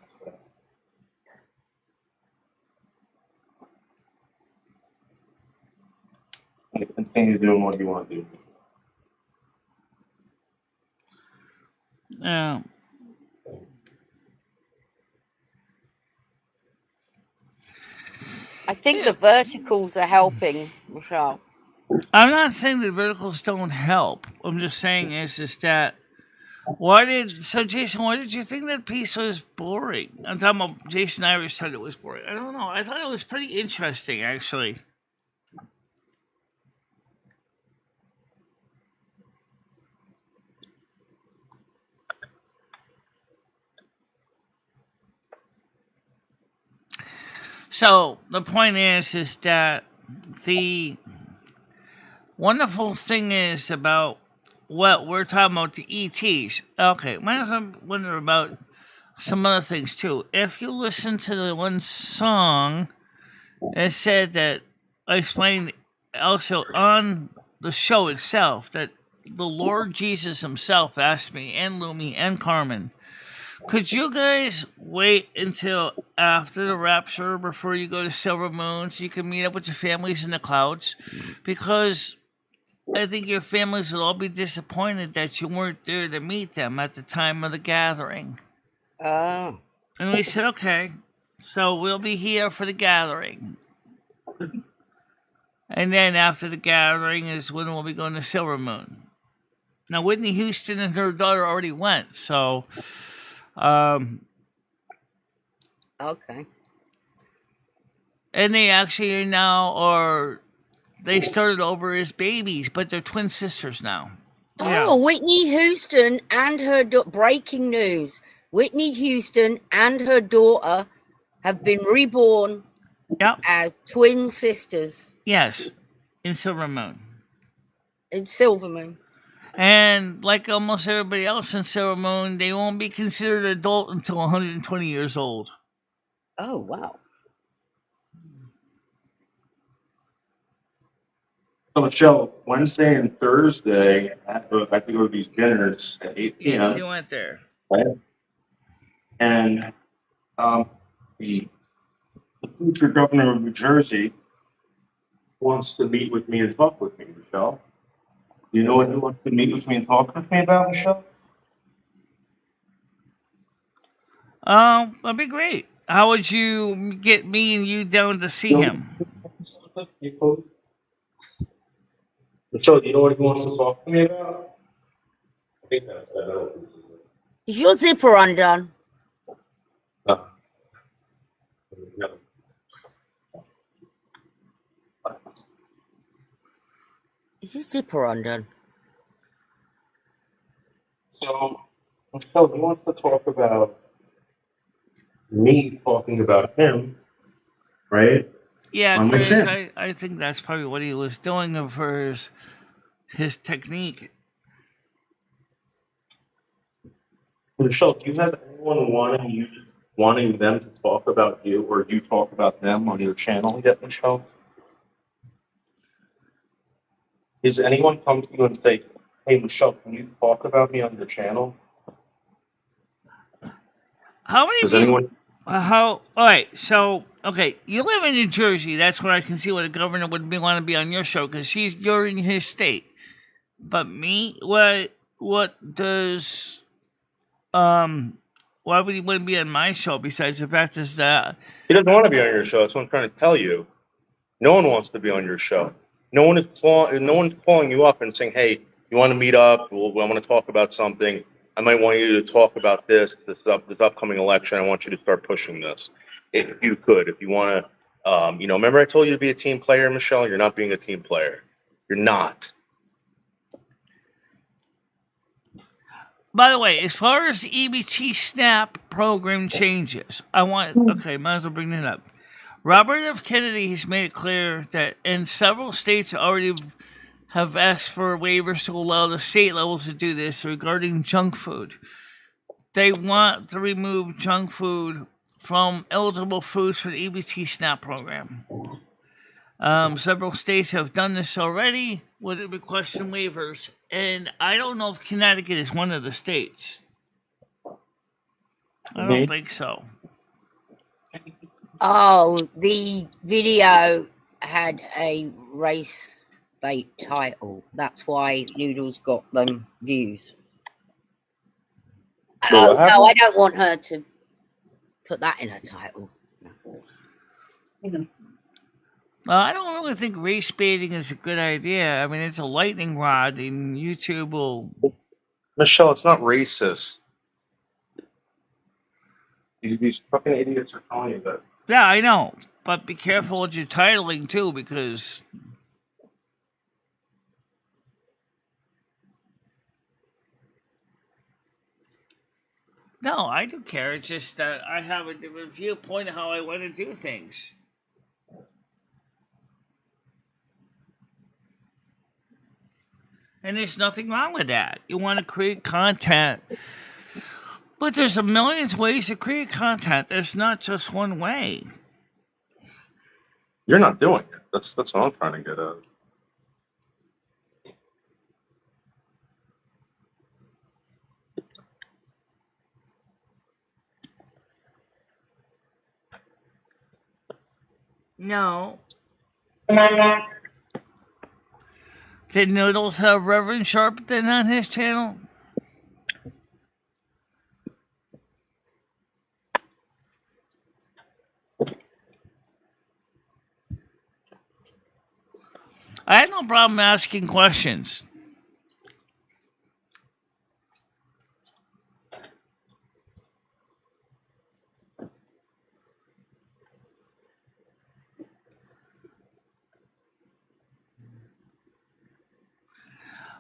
[SPEAKER 6] And continue doing what you want to do.
[SPEAKER 2] Yeah.
[SPEAKER 3] I think the verticals are helping, Michelle.
[SPEAKER 2] I'm not saying the verticals don't help. I'm just saying is that Jason, why did you think that piece was boring? I'm talking about Jason Irish said it was boring. I don't know. I thought it was pretty interesting actually. So the point is that the wonderful thing is about what we're talking about the ETs. Okay, I wonder about some other things too. If you listen to the one song, it said that I explained also on the show itself that the Lord Jesus himself asked me and Lumi and Carmen, could you guys wait until after the rapture before you go to Silver Moon so you can meet up with your families in the clouds? Because I think your families will all be disappointed that you weren't there to meet them at the time of the gathering.
[SPEAKER 3] Oh.
[SPEAKER 2] And we said, okay, so we'll be here for the gathering. And then after the gathering is when we'll be going to Silver Moon. Now, Whitney Houston and her daughter already went, so...
[SPEAKER 3] Okay.
[SPEAKER 2] And they actually they started over as babies, but they're twin sisters now. Yeah.
[SPEAKER 3] Oh, Whitney Houston and her breaking news. Whitney Houston and her daughter have been reborn as twin sisters.
[SPEAKER 2] Yes, in Silver Moon.
[SPEAKER 3] In Silver Moon.
[SPEAKER 2] And like almost everybody else in Silver Moon, they won't be considered adult until 120 years old.
[SPEAKER 3] Oh, wow.
[SPEAKER 6] So, Michelle, Wednesday and Thursday, I have to go to these dinners at 8 p.m.
[SPEAKER 2] Yes, you went there.
[SPEAKER 6] Right? And the future governor of New Jersey wants to meet with me and talk with me, Michelle. Do you know what he wants to meet with me and talk with me about, Michelle?
[SPEAKER 2] That'd be great. How would you get me and you down to see him?
[SPEAKER 6] Michelle, do you know what he wants to talk to me about? I think that's better.
[SPEAKER 3] Is your zipper undone?
[SPEAKER 6] No.
[SPEAKER 3] Is your zipper undone?
[SPEAKER 6] So, Michelle, he wants to talk about me talking about him, right?
[SPEAKER 2] Yeah, Chris, I think that's probably what he was doing for his technique.
[SPEAKER 6] Michelle, do you have anyone wanting them to talk about you, or you talk about them on your channel yet, Michelle? Is anyone come to you and say, Hey, Michelle, can you talk about me on your channel?
[SPEAKER 2] How many
[SPEAKER 6] Does
[SPEAKER 2] people?
[SPEAKER 6] anyone?
[SPEAKER 2] All right. So, okay, you live in New Jersey. That's where I can see what a governor would want to be on your show because you're in his state. But me, what does why would he want to be on my show besides the fact is that
[SPEAKER 6] He doesn't want to be on your show. That's what I'm trying to tell you. No one wants to be on your show. No one's calling you up and saying, "Hey, you want to meet up? I want to talk about something. I might want you to talk about this upcoming election. I want you to start pushing this. If you could, if you want to, remember I told you to be a team player, Michelle. You're not being a team player. You're not."
[SPEAKER 2] By the way, as far as the EBT SNAP program changes, might as well bring that up. Robert F. Kennedy has made it clear that in several states already have asked for waivers to allow the state levels to do this regarding junk food. They want to remove junk food from eligible foods for the EBT SNAP program. Several states have done this already with requesting waivers, and I don't know if Connecticut is one of the states. I don't think so.
[SPEAKER 3] Oh, the video had a race bait title. That's why Noodles got them views. Oh, no, I don't want her to put that in her title.
[SPEAKER 2] Well, I don't really think race baiting is a good idea. I mean, it's a lightning rod, and YouTube will.
[SPEAKER 6] Michelle, it's not racist. These fucking idiots are calling you that.
[SPEAKER 2] Yeah, I know, but be careful with your titling too, because. No, I do care. It's just that I have a different viewpoint of how I want to do things. And there's nothing wrong with that. You want to create content. But there's a million ways to create content. There's not just one way.
[SPEAKER 6] You're not doing it. That's what I'm trying to get at.
[SPEAKER 2] No. Did Noodles have Reverend Sharpton on his channel? I had no problem asking questions.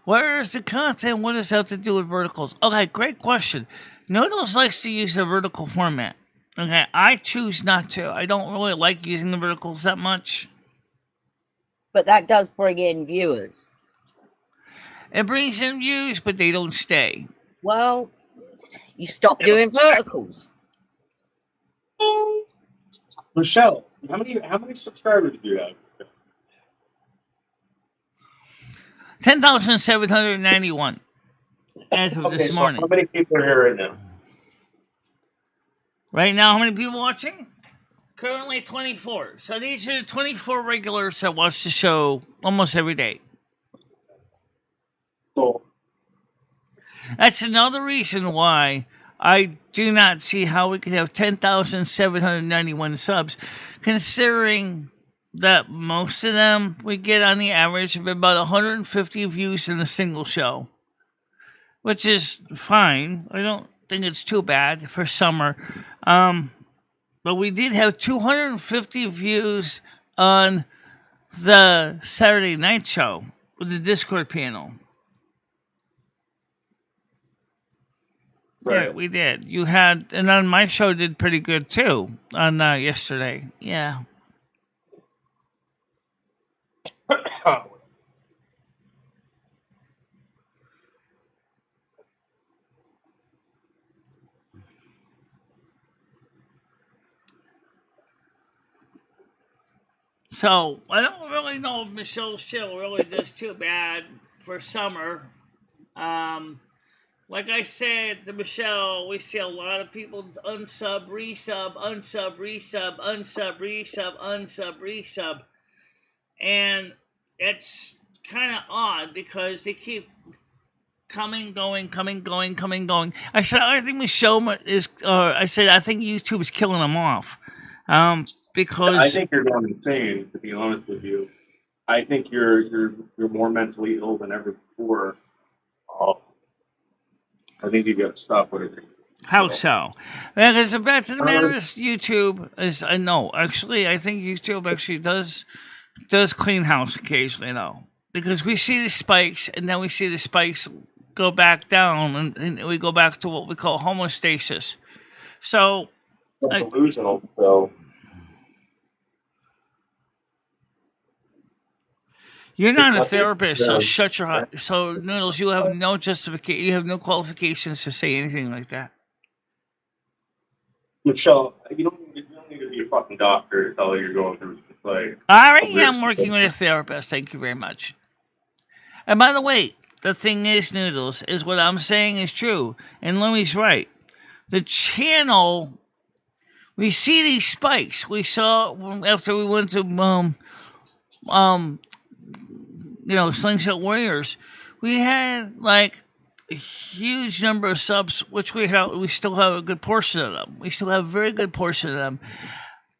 [SPEAKER 2] Where is the content? What does that have to do with verticals? Okay, great question. Noodles likes to use the vertical format. Okay, I choose not to. I don't really like using the verticals that much.
[SPEAKER 3] But that does bring in viewers.
[SPEAKER 2] It brings in views, but they don't stay.
[SPEAKER 3] Well, you stop doing verticals.
[SPEAKER 6] Michelle, how many subscribers do you have?
[SPEAKER 2] 10,791 as of this morning.
[SPEAKER 6] How many people are here right now?
[SPEAKER 2] Right now, how many people watching? Currently 24. So these are the 24 regulars that watch the show almost every day.
[SPEAKER 6] So,
[SPEAKER 2] That's another reason why I do not see how we could have 10,791 subs, considering that most of them we get on the average of about 150 views in a single show, which is fine. I don't think it's too bad for summer. But we did have 250 views on the Saturday night show with the Discord panel.
[SPEAKER 6] right.
[SPEAKER 2] Yeah, we did. You had, and on my show did pretty good too on yesterday. Yeah. So I don't really know if Michelle's show really does too bad for summer, Like I said to Michelle, we see a lot of people unsub, resub, unsub, resub, unsub, resub, unsub, resub. And it's kind of odd because they keep coming, going, coming, going, coming, going. I said, I think Michelle is, I said, I think YouTube is killing them off. Because
[SPEAKER 6] I think you're going insane, to be honest with you. I think you're more mentally ill than ever before. I think you got to stop with it.
[SPEAKER 2] How so? Because the fact of the matter is, YouTube is. I know. Actually, I think YouTube actually does clean house occasionally, though, because we see the spikes, and then we see the spikes go back down, and we go back to what we call homeostasis. So,
[SPEAKER 6] Delusional. So
[SPEAKER 2] you're not a therapist, so shut your. So, Noodles, you have no justification. You have no qualifications to say anything like that.
[SPEAKER 6] Michelle, you don't need to be a fucking doctor to tell you you're going through like.
[SPEAKER 2] All right, yeah, I'm working with a therapist. Thank you very much. And by the way, the thing is, Noodles, is what I'm saying is true, and Louie's right. The channel, we see these spikes. We saw after we went to Slingshot Warriors, we had like a huge number of subs, which we still have a good portion of them. We still have a very good portion of them.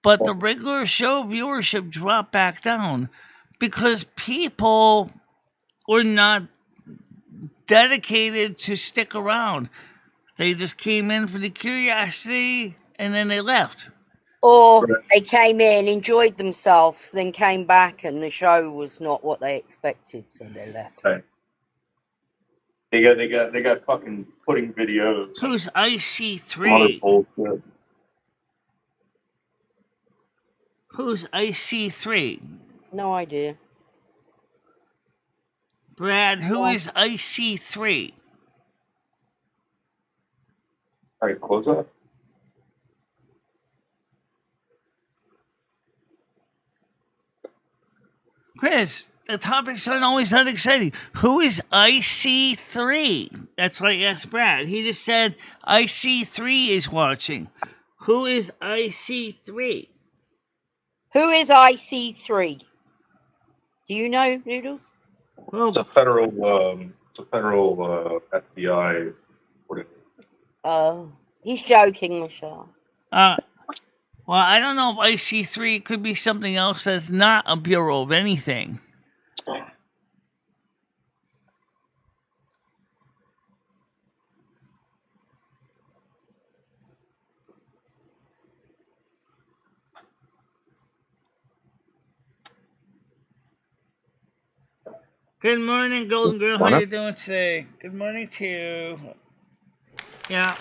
[SPEAKER 2] But the regular show viewership dropped back down because people were not dedicated to stick around. They just came in for the curiosity and then they left.
[SPEAKER 3] Or they came in, enjoyed themselves, then came back and the show was not what they expected, so they left.
[SPEAKER 6] Right. They got fucking pudding videos.
[SPEAKER 2] Who's IC3? Who's IC3?
[SPEAKER 3] No idea.
[SPEAKER 2] Brad, who is IC3?
[SPEAKER 6] All right, close up.
[SPEAKER 2] Chris, the topics aren't always that exciting. Who is IC3? That's what I asked Brad. He just said IC3 is watching. Who is IC3?
[SPEAKER 3] Who is IC3? Do you know, Noodles?
[SPEAKER 2] Well,
[SPEAKER 6] It's a federal FBI.
[SPEAKER 3] Oh, he's joking, Michelle.
[SPEAKER 2] well, I don't know if IC3 could be something else that's not a bureau of anything. Good morning, Golden Girl. How you doing today? Good morning to you. Yeah.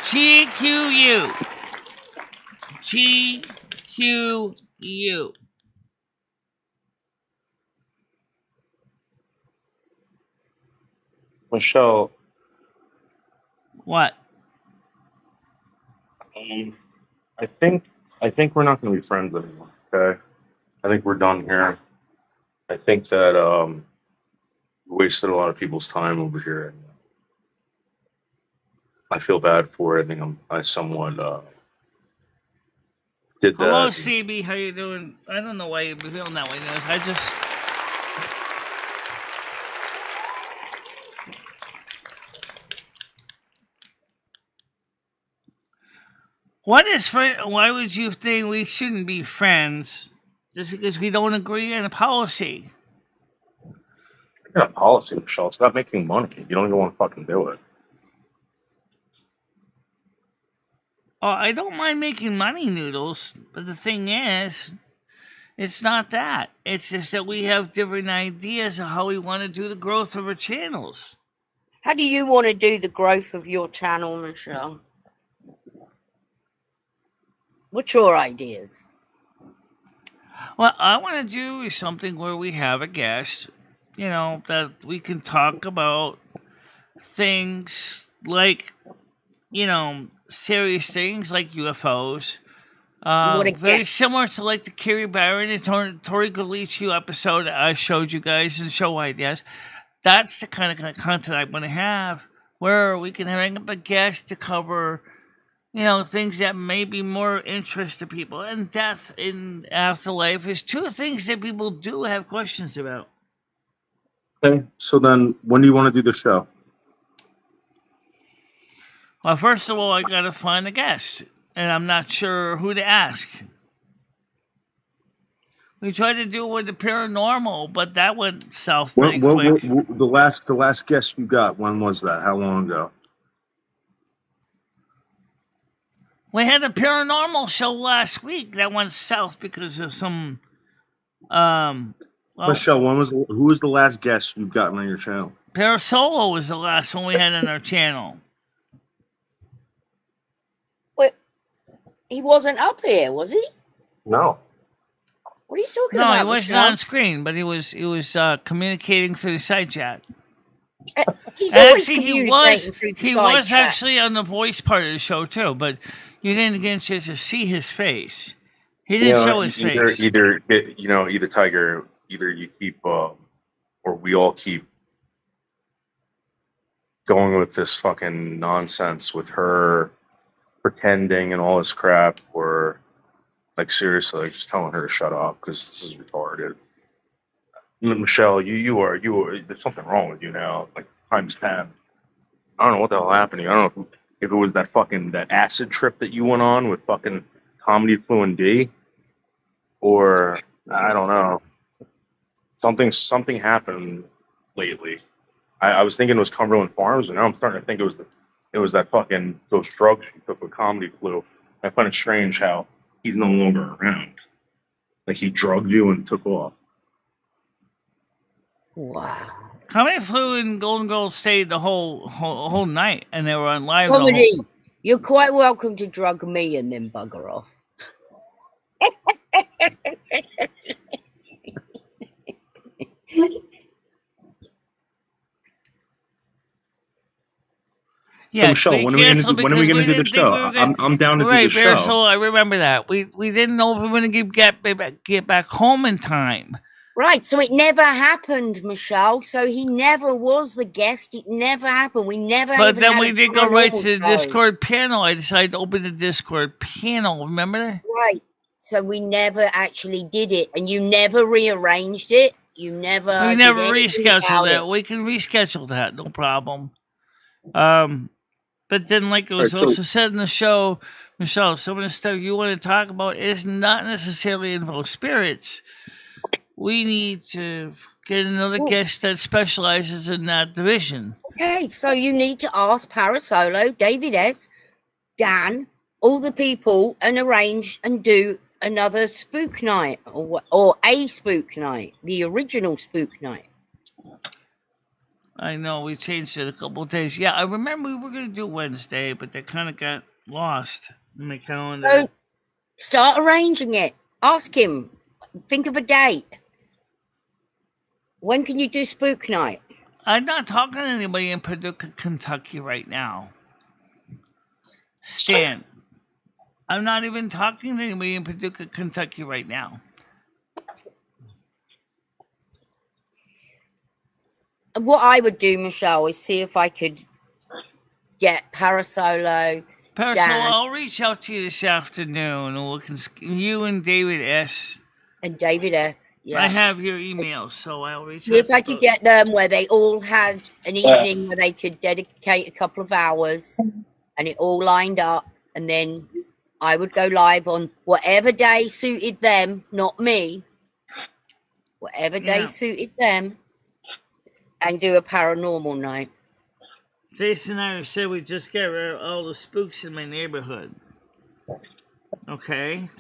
[SPEAKER 2] GQU. GQU.
[SPEAKER 6] Michelle.
[SPEAKER 2] What?
[SPEAKER 6] I think we're not going to be friends anymore. Okay. I think we're done here. I think that we wasted a lot of people's time over here. And I feel bad for it. I think I somewhat did that.
[SPEAKER 2] Hello, CB. How you doing? I don't know why you're feeling that way. I just... Why would you think we shouldn't be friends just because we don't agree on a policy?
[SPEAKER 6] It's not a policy, Michelle. It's not making money. You don't even want to fucking do it.
[SPEAKER 2] Oh, I don't mind making money, Noodles, but the thing is, it's not that. It's just that we have different ideas of how we want to do the growth of our channels.
[SPEAKER 3] How do you want to do the growth of your channel, Michelle? What's your ideas?
[SPEAKER 2] What I want to do is something where we have a guest, that we can talk about things like, serious things like UFOs. Very similar to like the Kerry Barron and Tori Galicio episode I showed you guys and show ideas. That's the kind of content I want to have, where we can bring up a guest to cover, things that may be more interest to people. And death in afterlife is two things that people do have questions about.
[SPEAKER 6] Okay, so then when do you want to do the show?
[SPEAKER 2] Well, first of all, I got to find a guest, and I'm not sure who to ask. We tried to do it with the paranormal, but that went south pretty quick.
[SPEAKER 6] The last guest you got, when was that? How long ago?
[SPEAKER 2] We had a paranormal show last week that went south because of some.
[SPEAKER 6] Michelle, who was the last guest you've gotten on your channel?
[SPEAKER 2] Parasolo was the last one we had on our channel.
[SPEAKER 3] Wait, he wasn't up here, was he?
[SPEAKER 6] No.
[SPEAKER 3] What are you talking about?
[SPEAKER 2] No, he wasn't
[SPEAKER 3] Michelle?
[SPEAKER 2] on screen, but he was communicating through the side chat.
[SPEAKER 3] He's always
[SPEAKER 2] Actually,
[SPEAKER 3] communicating through the
[SPEAKER 2] he
[SPEAKER 3] side
[SPEAKER 2] was
[SPEAKER 3] chat.
[SPEAKER 2] actually on the voice part of the show too, but you didn't get a chance to see his face. He didn't show his face.
[SPEAKER 6] Either Tiger, either you keep, or we all keep going with this fucking nonsense with her pretending and all this crap, or like seriously, like, just telling her to shut up because this is retarded. Michelle, you are. There's something wrong with you now. Like times 10. I don't know what the hell happened to you. I don't know if it was that acid trip that you went on with fucking Comedy Fluent D, or I don't know. Something happened lately. I was thinking it was Cumberland Farms, and now I'm starting to think it was that fucking those drugs she took with Comedy Flu. I find it strange how he's no longer around. Like he drugged you and took off.
[SPEAKER 3] Wow.
[SPEAKER 2] Comedy Flu and Golden Girls stayed the whole night, and they were on live.
[SPEAKER 3] Comedy, you're quite welcome to drug me and then bugger off.
[SPEAKER 2] Yeah,
[SPEAKER 6] so Michelle, when are we going to do the show? I'm down to do the show.
[SPEAKER 2] So I remember that we didn't know if we were going to get back home in time.
[SPEAKER 3] Right, so it never happened, Michelle. So he never was the guest. It never happened. We never.
[SPEAKER 2] But
[SPEAKER 3] even
[SPEAKER 2] then
[SPEAKER 3] had
[SPEAKER 2] we
[SPEAKER 3] a
[SPEAKER 2] did go right to the
[SPEAKER 3] show.
[SPEAKER 2] Discord panel. I decided to open the Discord panel. Remember that?
[SPEAKER 3] Right. So we never actually did it, and you never rearranged it. You never.
[SPEAKER 2] We
[SPEAKER 3] did
[SPEAKER 2] never
[SPEAKER 3] anything
[SPEAKER 2] rescheduled
[SPEAKER 3] about
[SPEAKER 2] it. We can reschedule that, no problem. But then, like it was also said in the show, Michelle, some of the stuff you want to talk about is not necessarily involve spirits. We need to get another guest that specializes in that division.
[SPEAKER 3] Okay, so you need to ask Parasolo, David S., Dan, all the people, and arrange and do another spook night or a spook night, the original spook night.
[SPEAKER 2] I know we changed it a couple of days. Yeah, I remember we were going to do Wednesday, but that kind of got lost in my calendar.
[SPEAKER 3] So start arranging it. Ask him. Think of a date. When can you do spook night?
[SPEAKER 2] I'm not talking to anybody in Paducah, Kentucky right now. Stan, I'm not even talking to anybody in Paducah, Kentucky right now.
[SPEAKER 3] What I would do, Michelle, is see if I could get Parasolo.
[SPEAKER 2] I'll reach out to you this afternoon. You and David S.
[SPEAKER 3] And David S. Yeah.
[SPEAKER 2] I have your email, so I'll reach out.
[SPEAKER 3] If I could get them where they all had an evening where they could dedicate a couple of hours and it all lined up, and then I would go live on whatever day suited them, not me. Whatever day suited them, and do a paranormal night.
[SPEAKER 2] Jason and I said we just get rid of all the spooks in my neighborhood. Okay.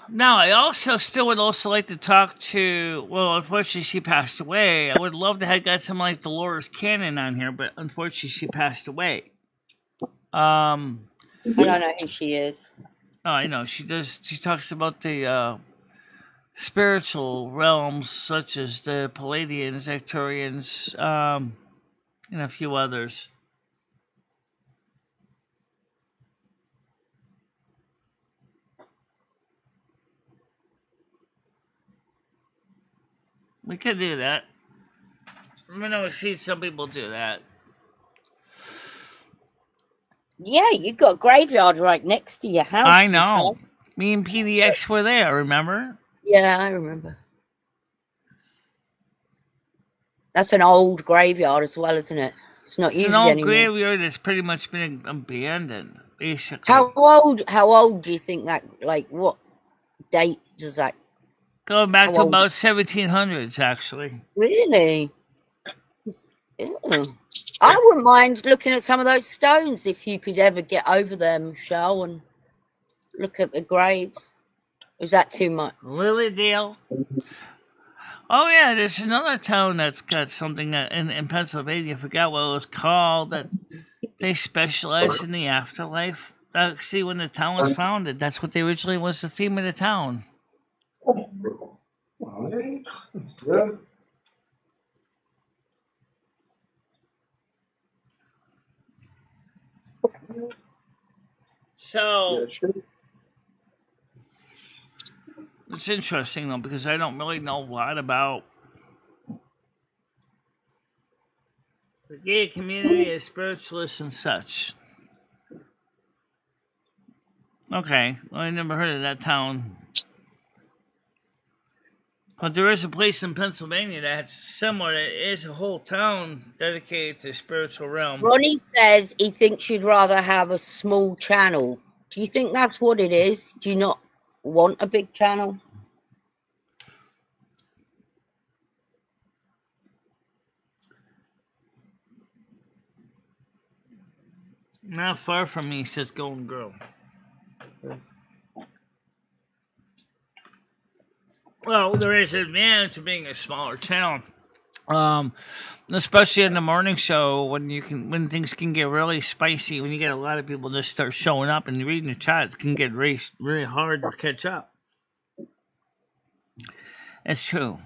[SPEAKER 2] Now, I also still would also like to talk to, well, unfortunately she passed away. I would love to have got someone like Dolores Cannon on here, but unfortunately she passed away.
[SPEAKER 3] I don't know who she is.
[SPEAKER 2] Oh, I know. She talks about the spiritual realms such as the Palladians, Arcturians, and a few others. We could do that. I know I've seen some people do that.
[SPEAKER 3] Yeah, you got a graveyard right next to your house.
[SPEAKER 2] I
[SPEAKER 3] Michelle.
[SPEAKER 2] know. Me and PDX were there, remember?
[SPEAKER 3] Yeah, I remember. That's an old graveyard as well, isn't it? It's not
[SPEAKER 2] It's an
[SPEAKER 3] used
[SPEAKER 2] old
[SPEAKER 3] anymore.
[SPEAKER 2] graveyard that's pretty much been abandoned, basically.
[SPEAKER 3] How old do you think that, like, what date does that?
[SPEAKER 2] Going back
[SPEAKER 3] how
[SPEAKER 2] to
[SPEAKER 3] old?
[SPEAKER 2] about 1700s, actually.
[SPEAKER 3] Really? Yeah. I wouldn't mind looking at some of those stones if you could ever get over there, Michelle, and look at the graves. Is that too much?
[SPEAKER 2] Lilydale. Oh yeah, there's another town that's got something in Pennsylvania. I forgot what it was called. That they specialize in the afterlife. See, when the town was founded, that's what they originally was the theme of the town. So it's interesting though, because I don't really know a lot about the gay community as spiritualists and such. Okay, well, I never heard of that town. But there is a place in Pennsylvania that's similar. It is a whole town dedicated to the spiritual realm.
[SPEAKER 3] Ronnie says he thinks you'd rather have a small channel. Do you think that's what it is? Do you not want a big channel?
[SPEAKER 2] Not far from me, says Golden Girl. Well, there is an advantage to being a smaller channel. Especially in the morning show when things can get really spicy, when you get a lot of people just start showing up and reading the chats, it can get really hard to catch up. It's true.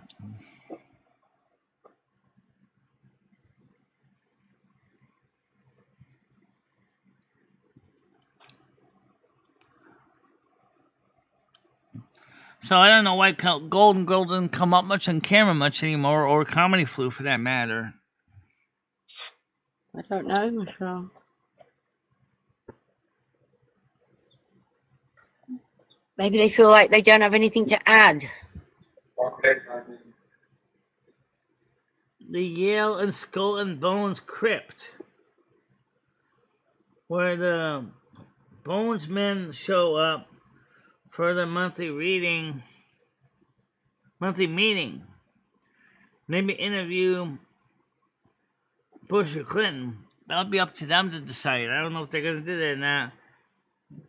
[SPEAKER 2] So I don't know why Golden Girl didn't come up much on camera much anymore, or Comedy Flu for that matter.
[SPEAKER 3] I don't know, Michelle. Maybe they feel like they don't have anything to add.
[SPEAKER 2] The Yale and Skull and Bones Crypt, where the Bones men show up for the monthly meeting. Maybe interview Bush or Clinton. That'll be up to them to decide. I don't know if they're gonna do that or not.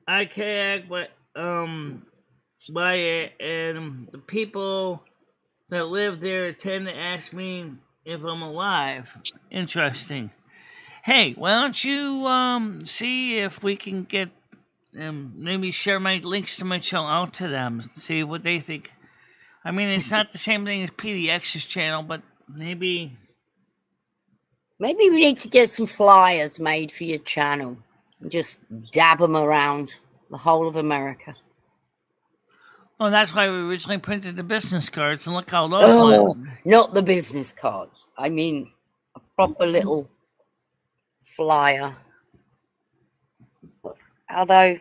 [SPEAKER 2] I kayak, but by it, and the people that live there tend to ask me if I'm alive. Interesting. Hey, why don't you see if we can get maybe share my links to my channel out to them, see what they think. I mean, it's not the same thing as PDX's channel, but maybe
[SPEAKER 3] we need to get some flyers made for your channel and just dab them around the whole of America.
[SPEAKER 2] Well, that's why we originally printed the business cards, and look how those went.
[SPEAKER 3] Not the business cards. I mean, a proper little flyer. Although,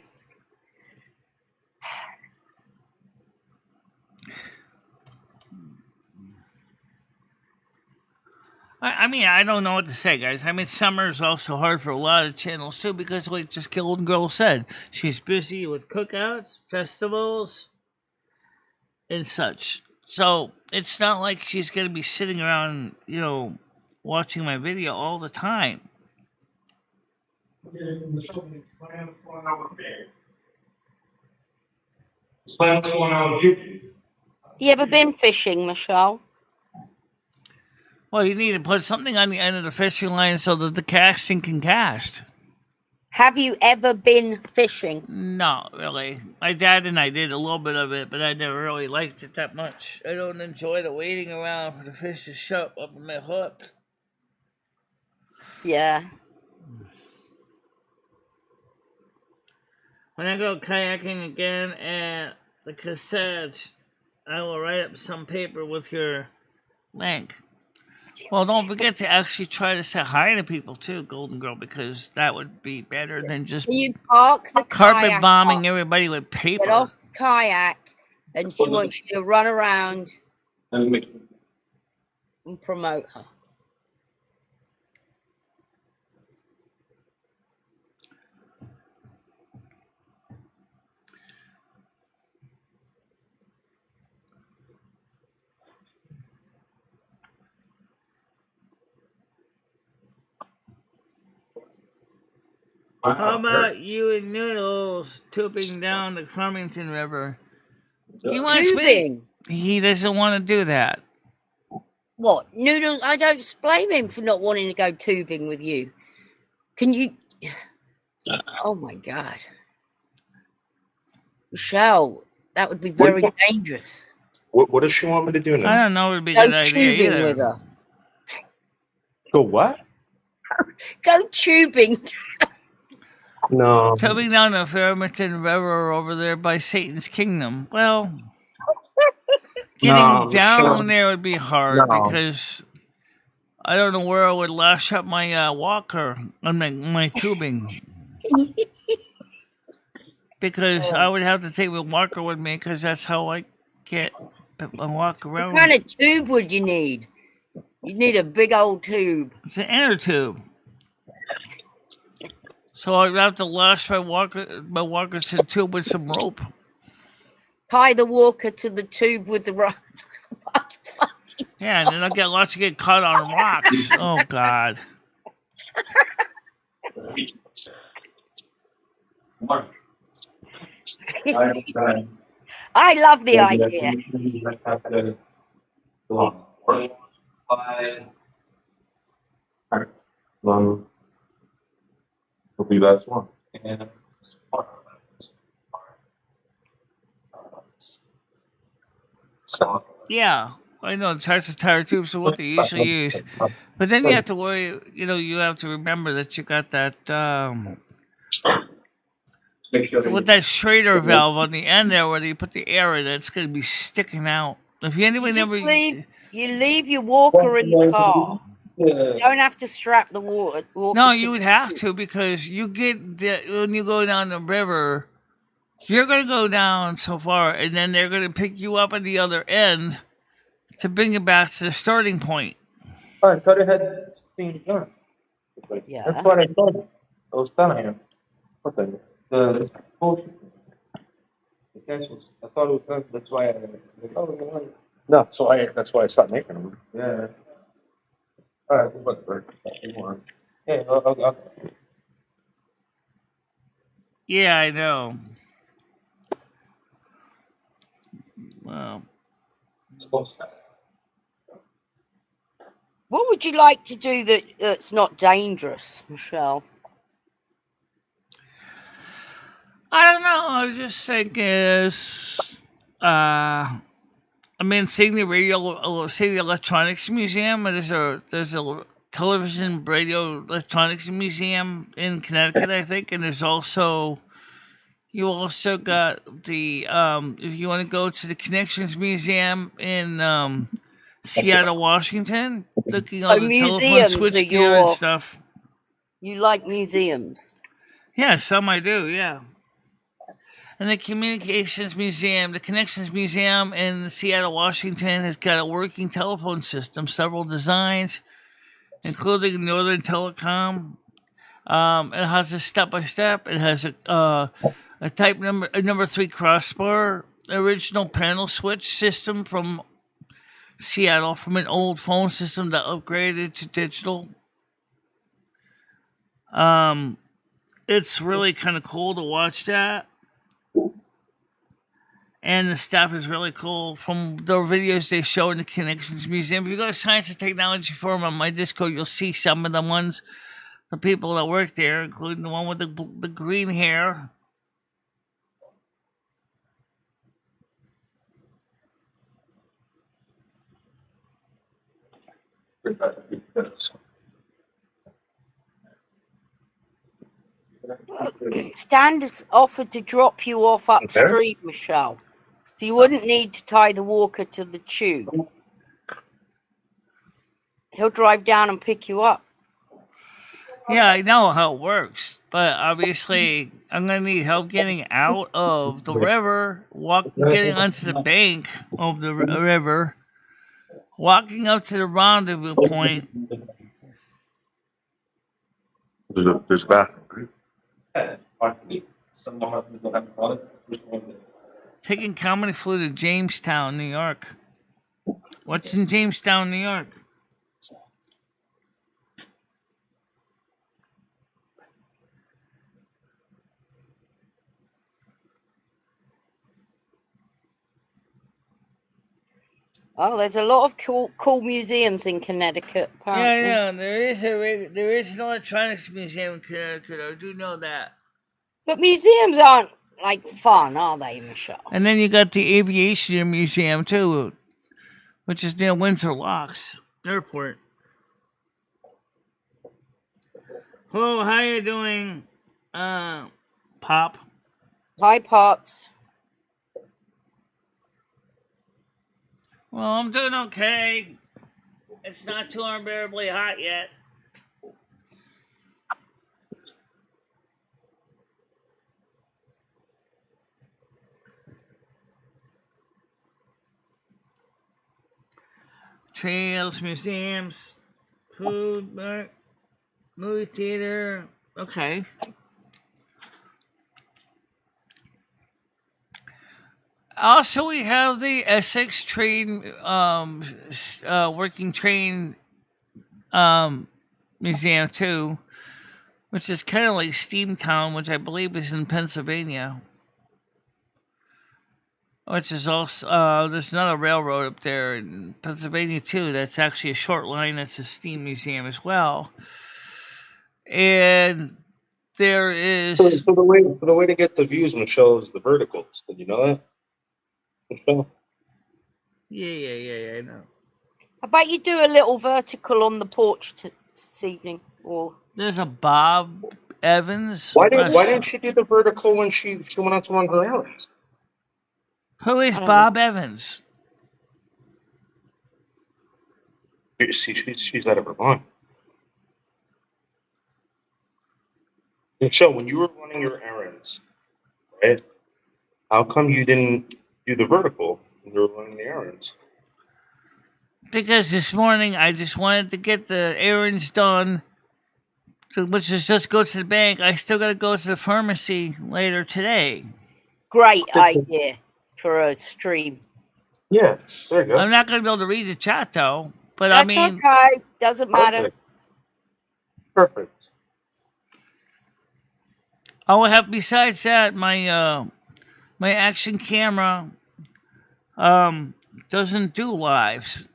[SPEAKER 2] I mean, I don't know what to say, guys. I mean, summer is also hard for a lot of channels, too, because like just Golden Girl said, she's busy with cookouts, festivals, and such. So it's not like she's going to be sitting around, watching my video all the time.
[SPEAKER 3] you ever been fishing, Michelle?
[SPEAKER 2] Well, you need to put something on the end of the fishing line so that the casting can cast.
[SPEAKER 3] Have you ever been fishing?
[SPEAKER 2] No, really. My dad and I did a little bit of it, but I never really liked it that much. I don't enjoy the waiting around for the fish to show up on my hook.
[SPEAKER 3] Yeah.
[SPEAKER 2] When I go kayaking again at the Cassettes, I will write up some paper with your link. Well, don't forget to actually try to say hi to people too, Golden Girl, because that would be better than just
[SPEAKER 3] Can you park the
[SPEAKER 2] carpet
[SPEAKER 3] kayak
[SPEAKER 2] bombing
[SPEAKER 3] off?
[SPEAKER 2] everybody with
[SPEAKER 3] Get
[SPEAKER 2] paper.
[SPEAKER 3] off the kayak, and she wants you to run around and promote her.
[SPEAKER 2] How about you and Noodles tubing down the Farmington River? He wants me.
[SPEAKER 3] Tubing.
[SPEAKER 2] He doesn't want to do that.
[SPEAKER 3] What? Noodles, I don't blame him for not wanting to go tubing with you. Can you... Oh, my God. Michelle, that would be very dangerous.
[SPEAKER 6] What does she want me to do
[SPEAKER 2] I
[SPEAKER 6] now?
[SPEAKER 2] don't know. It would be a
[SPEAKER 3] Go
[SPEAKER 2] good idea
[SPEAKER 3] tubing
[SPEAKER 2] either.
[SPEAKER 3] with her.
[SPEAKER 6] Go what?
[SPEAKER 3] Go tubing.
[SPEAKER 6] No.
[SPEAKER 2] Tubing down the Farmington River over there by Satan's Kingdom. Well, getting down there would be hard because I don't know where I would lash up my walker on my tubing. Because I would have to take my walker with me because that's how I get and walk around.
[SPEAKER 3] What kind of tube would you need? You need a big old tube.
[SPEAKER 2] It's an inner tube. So I'd have to lash my walker to the tube with some rope.
[SPEAKER 3] Tie the walker to the tube with the rope.
[SPEAKER 2] Yeah, and then I'll get caught on rocks. Oh, God.
[SPEAKER 3] I love the idea.
[SPEAKER 6] Hopefully that's one.
[SPEAKER 2] Yeah, I know types of tire tubes are what they usually use. But then you have to worry, you have to remember that you got that, with that Schrader valve on the end there where you put the air in, it's going to be sticking out. If
[SPEAKER 3] You leave your walker in the car. You don't have to strap the walker.
[SPEAKER 2] No, you would have to because when you go down the river, you're going to go down so far, and then they're going to pick you up at the other end to bring you back to the starting point.
[SPEAKER 6] I thought it had been done.
[SPEAKER 3] Yeah.
[SPEAKER 6] That's what I thought. I was telling him. What the bullshit. I thought it was done. That's why no, that's why I stopped making them. Yeah. All right, what? Yeah, I'll.
[SPEAKER 2] Yeah, I know. Well,
[SPEAKER 3] What would you like to do that's not dangerous, Michelle?
[SPEAKER 2] I don't know. I was just thinking seeing the electronics museum. There's a television, radio, electronics museum in Connecticut, I think, and you also got the if you want to go to the Connections Museum in Seattle, Washington, looking at the telephone switchgear and stuff.
[SPEAKER 3] You like museums?
[SPEAKER 2] Yeah, some I do. Yeah. And the Communications Museum, the Connections Museum in Seattle, Washington, has got a working telephone system, several designs, including Northern Telecom. It has a step-by-step. It has a number 3 crossbar, original panel switch system from Seattle, from an old phone system that upgraded to digital. It's really kind of cool to watch that. And the staff is really cool from the videos they show in the Connections Museum. If you go to Science and Technology Forum on my Discord, you'll see some of the people that work there, including the one with the green hair.
[SPEAKER 3] Stan has offered to drop you off upstream, Michelle. So you wouldn't need to tie the walker to the tube. He'll drive down and pick you up.
[SPEAKER 2] Yeah, I know how it works, but obviously I'm gonna need help getting out of the river, getting onto the bank of the river, walking up to the rendezvous point.
[SPEAKER 6] There's a bathroom.
[SPEAKER 2] Taking comedy flu to Jamestown, New York. What's in Jamestown, New York?
[SPEAKER 3] Oh, there's a lot of cool museums in Connecticut, apparently.
[SPEAKER 2] Yeah, there is an electronics museum in Connecticut. I do know that.
[SPEAKER 3] But museums aren't like fun, are they, Michelle?
[SPEAKER 2] And then you got the aviation museum too, which is near Windsor Locks Airport. Hello, how you doing, Pop?
[SPEAKER 3] Hi, Pops.
[SPEAKER 2] Well, I'm doing okay. It's not too unbearably hot yet. Trails, museums, food, movie theater. Okay. Also, we have the Essex train, working train, museum too, which is kind of like Steamtown, which I believe is in Pennsylvania. Which is also there's another railroad up there in Pennsylvania too. That's actually a short line. That's a steam museum as well. And there is
[SPEAKER 6] So the way to get the views, Michelle, is the verticals. Did you know that, Michelle?
[SPEAKER 2] yeah, I know.
[SPEAKER 3] How about you do a little vertical on the porch this evening? Or
[SPEAKER 2] There's a Bob Evans.
[SPEAKER 6] Why didn't she do the vertical when she went out to run her errands?
[SPEAKER 2] Who is
[SPEAKER 3] I don't
[SPEAKER 2] Bob Evans?
[SPEAKER 6] You see, she's out of her mind. Michelle, when you were running your errands, right? How come you didn't do the vertical when you were running the errands?
[SPEAKER 2] Because this morning I just wanted to get the errands done, which is just go to the bank. I still got to go to the pharmacy later today.
[SPEAKER 3] great idea for a stream.
[SPEAKER 6] Yeah, there you go.
[SPEAKER 2] I'm not going to be able to read the chat though, but
[SPEAKER 3] That's
[SPEAKER 2] I mean,
[SPEAKER 3] okay. Doesn't matter.
[SPEAKER 6] Perfect.
[SPEAKER 2] I will have. Besides that, my my action camera doesn't do lives.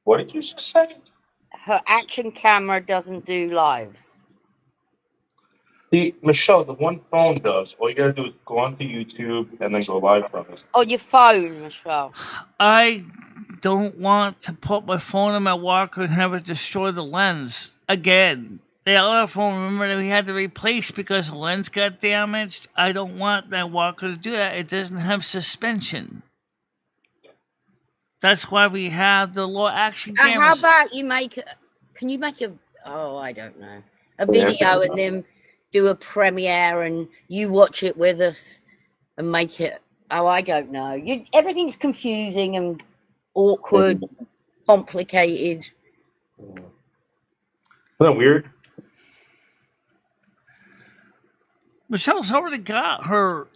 [SPEAKER 6] What did you say?
[SPEAKER 3] Her action camera doesn't do lives.
[SPEAKER 6] Michelle, the one phone does. All you gotta do is go onto YouTube and then go live from it.
[SPEAKER 3] On your phone, Michelle.
[SPEAKER 2] I don't want to put my phone in my walker and have it destroy the lens again. The other phone, remember, that we had to replace because the lens got damaged. I don't want that walker to do that. It doesn't have suspension. That's why we have the low action
[SPEAKER 3] How
[SPEAKER 2] cameras.
[SPEAKER 3] about you can you make I don't know, a video and then do a premiere and you watch it with us and make it, I don't know. Everything's confusing and awkward, complicated.
[SPEAKER 6] Isn't that weird?
[SPEAKER 2] Michelle's already got her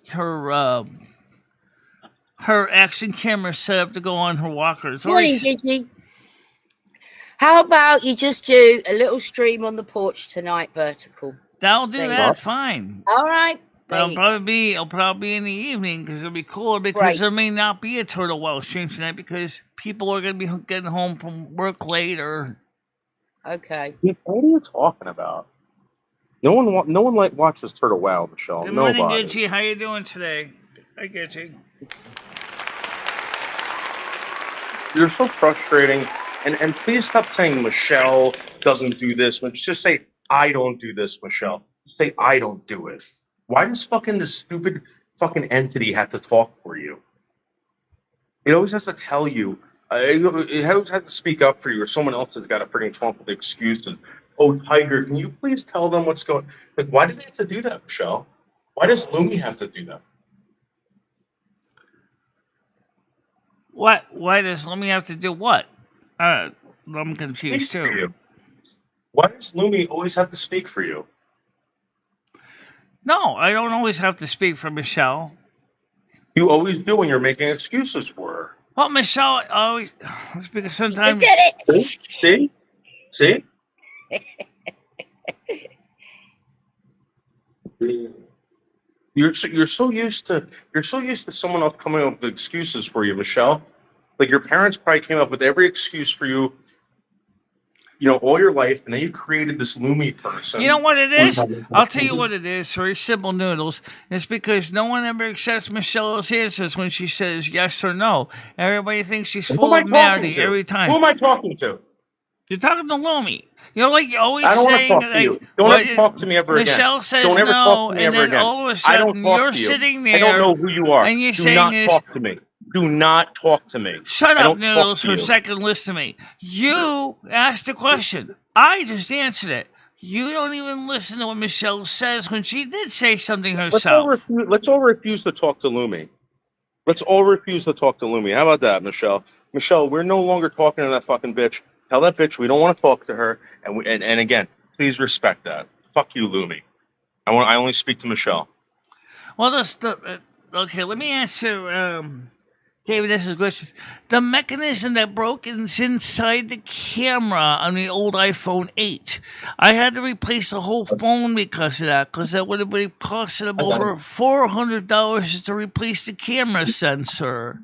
[SPEAKER 2] action camera set up to go on her walker. It's
[SPEAKER 3] Morning,
[SPEAKER 2] already
[SPEAKER 3] Gigi. How about you just do a little stream on the porch tonight, vertical?
[SPEAKER 2] that'll do
[SPEAKER 3] There you
[SPEAKER 2] that
[SPEAKER 6] go.
[SPEAKER 2] fine.
[SPEAKER 3] All right.
[SPEAKER 2] But it'll probably be in the evening because it'll be cooler because
[SPEAKER 3] Right.
[SPEAKER 2] there may not be a Turtle Well stream tonight because people are going to be getting home from work late or.
[SPEAKER 3] Okay.
[SPEAKER 6] What are you talking about? No one watches Turtle Wow, Michelle.
[SPEAKER 2] Good morning,
[SPEAKER 6] Nobody.
[SPEAKER 2] Gigi. How you doing today? Hi, Gigi.
[SPEAKER 6] You're so frustrating. And please stop saying Michelle doesn't do this. Just say I don't do this, Michelle. Just say I don't do it. Why does this stupid fucking entity have to talk for you? It always has to tell you It has had to speak up for you, or someone else has got to freaking come up with excuses. Oh, Tiger, can you please tell them what's going? Like, why do they have to do that, Michelle? Why does Lumi have to do that?
[SPEAKER 2] What? Why does Lumi have to do what? I'm confused
[SPEAKER 6] Speak for
[SPEAKER 2] too.
[SPEAKER 6] you. Why does Lumi always have to speak for you?
[SPEAKER 2] No, I don't always have to speak for Michelle.
[SPEAKER 6] You always do when you're making excuses for her.
[SPEAKER 2] Well, Michelle always, because sometimes.
[SPEAKER 3] Look at it.
[SPEAKER 6] See? You're so used to someone else coming up with excuses for you, Michelle. Like your parents probably came up with every excuse for you, all your life, and then you created this Lumi person.
[SPEAKER 2] You know what it is? I'll tell you what it is. Very simple noodles. It's because no one ever accepts Michelle's answers when she says yes or no. Everybody thinks she's full of marry every time.
[SPEAKER 6] Who am I talking to?
[SPEAKER 2] You're talking to Lumi. You're always
[SPEAKER 6] I don't want to
[SPEAKER 2] saying
[SPEAKER 6] talk to you. Don't ever talk to me ever again.
[SPEAKER 2] Michelle says
[SPEAKER 6] don't ever
[SPEAKER 2] no,
[SPEAKER 6] talk to me
[SPEAKER 2] and
[SPEAKER 6] ever
[SPEAKER 2] then
[SPEAKER 6] again.
[SPEAKER 2] all of a
[SPEAKER 6] I
[SPEAKER 2] sudden
[SPEAKER 6] don't talk
[SPEAKER 2] you're
[SPEAKER 6] to you.
[SPEAKER 2] sitting there.
[SPEAKER 6] I don't know who you are.
[SPEAKER 2] And you're
[SPEAKER 6] Do
[SPEAKER 2] saying
[SPEAKER 6] not
[SPEAKER 2] this.
[SPEAKER 6] talk to me. Do not talk to me.
[SPEAKER 2] Shut
[SPEAKER 6] I
[SPEAKER 2] up,
[SPEAKER 6] don't
[SPEAKER 2] Noodles,
[SPEAKER 6] talk to
[SPEAKER 2] for a
[SPEAKER 6] you.
[SPEAKER 2] second. Listen to me. You asked a question. I just answered it. You don't even listen to what Michelle says when she did say something herself.
[SPEAKER 6] Let's all refuse to talk to Lumi. Let's all refuse to talk to Lumi. How about that, Michelle? Michelle, we're no longer talking to that fucking bitch. Tell that bitch we don't want to talk to her. And again, please respect that. Fuck you, Lumi. I only speak to Michelle.
[SPEAKER 2] Well, okay. Let me answer David S.'s question. The mechanism that broke is inside the camera on the old iPhone 8. I had to replace the whole phone because of that, because that would have been costing them over $400 to replace the camera sensor.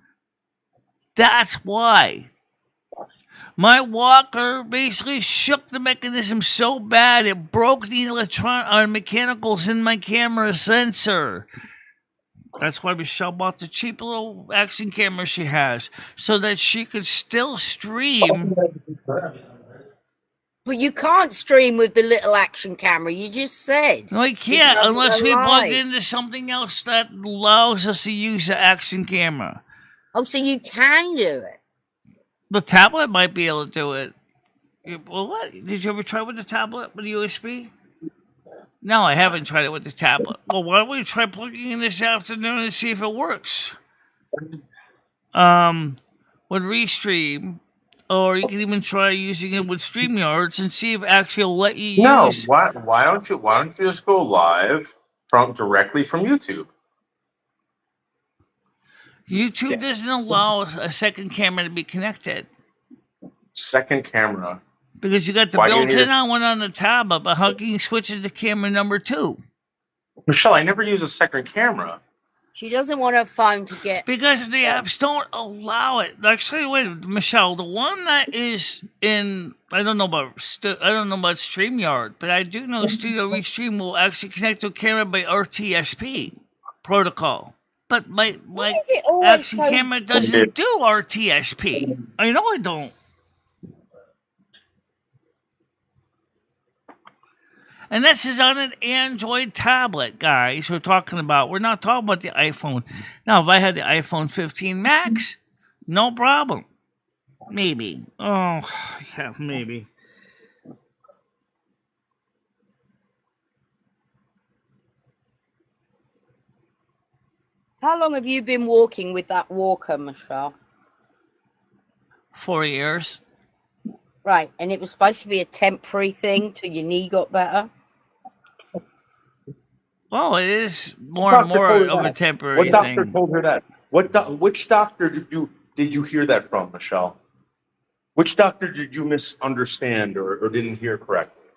[SPEAKER 2] That's why. My walker basically shook the mechanism so bad it broke the mechanicals in my camera sensor. That's why Michelle bought the cheap little action camera she has, so that she could still stream.
[SPEAKER 3] But you can't stream with the little action camera, you just said.
[SPEAKER 2] No, I can't
[SPEAKER 3] doesn't
[SPEAKER 2] unless we
[SPEAKER 3] allow
[SPEAKER 2] plug
[SPEAKER 3] it.
[SPEAKER 2] into something else that allows us to use the action camera.
[SPEAKER 3] Oh, so you can do it.
[SPEAKER 2] The tablet might be able to do it. Well, what? Did you ever try with the tablet with USB? No, I haven't tried it with the tablet. Well, why don't we try plugging in this afternoon and see if it works? With Restream, or you can even try using it with StreamYards and see if it actually will let you use.
[SPEAKER 6] Why don't you just go live directly from YouTube?
[SPEAKER 2] YouTube doesn't allow a second camera to be connected.
[SPEAKER 6] Second camera.
[SPEAKER 2] Because you got the built-in one on the tablet, but how can you switch it to camera number 2?
[SPEAKER 6] Michelle, I never use a second camera.
[SPEAKER 3] She doesn't want her phone to get...
[SPEAKER 2] Because the apps don't allow it. Actually, wait, Michelle, the one that is in... I don't know about StreamYard, but I do know Studio Restream will actually connect to a camera by RTSP protocol. But my action camera doesn't do RTSP. I know I don't. And this is on an Android tablet, guys, we're talking about. We're not talking about the iPhone. Now, if I had the iPhone 15 Max, no problem. Maybe. Oh, yeah, maybe.
[SPEAKER 3] How long have you been walking with that walker, Michelle?
[SPEAKER 2] 4 years.
[SPEAKER 3] Right, and it was supposed to be a temporary thing till your knee got better?
[SPEAKER 2] Well, it is more and more of a temporary thing.
[SPEAKER 6] What doctor told her that? Which doctor did you hear that from, Michelle? Which doctor did you misunderstand or didn't hear correctly,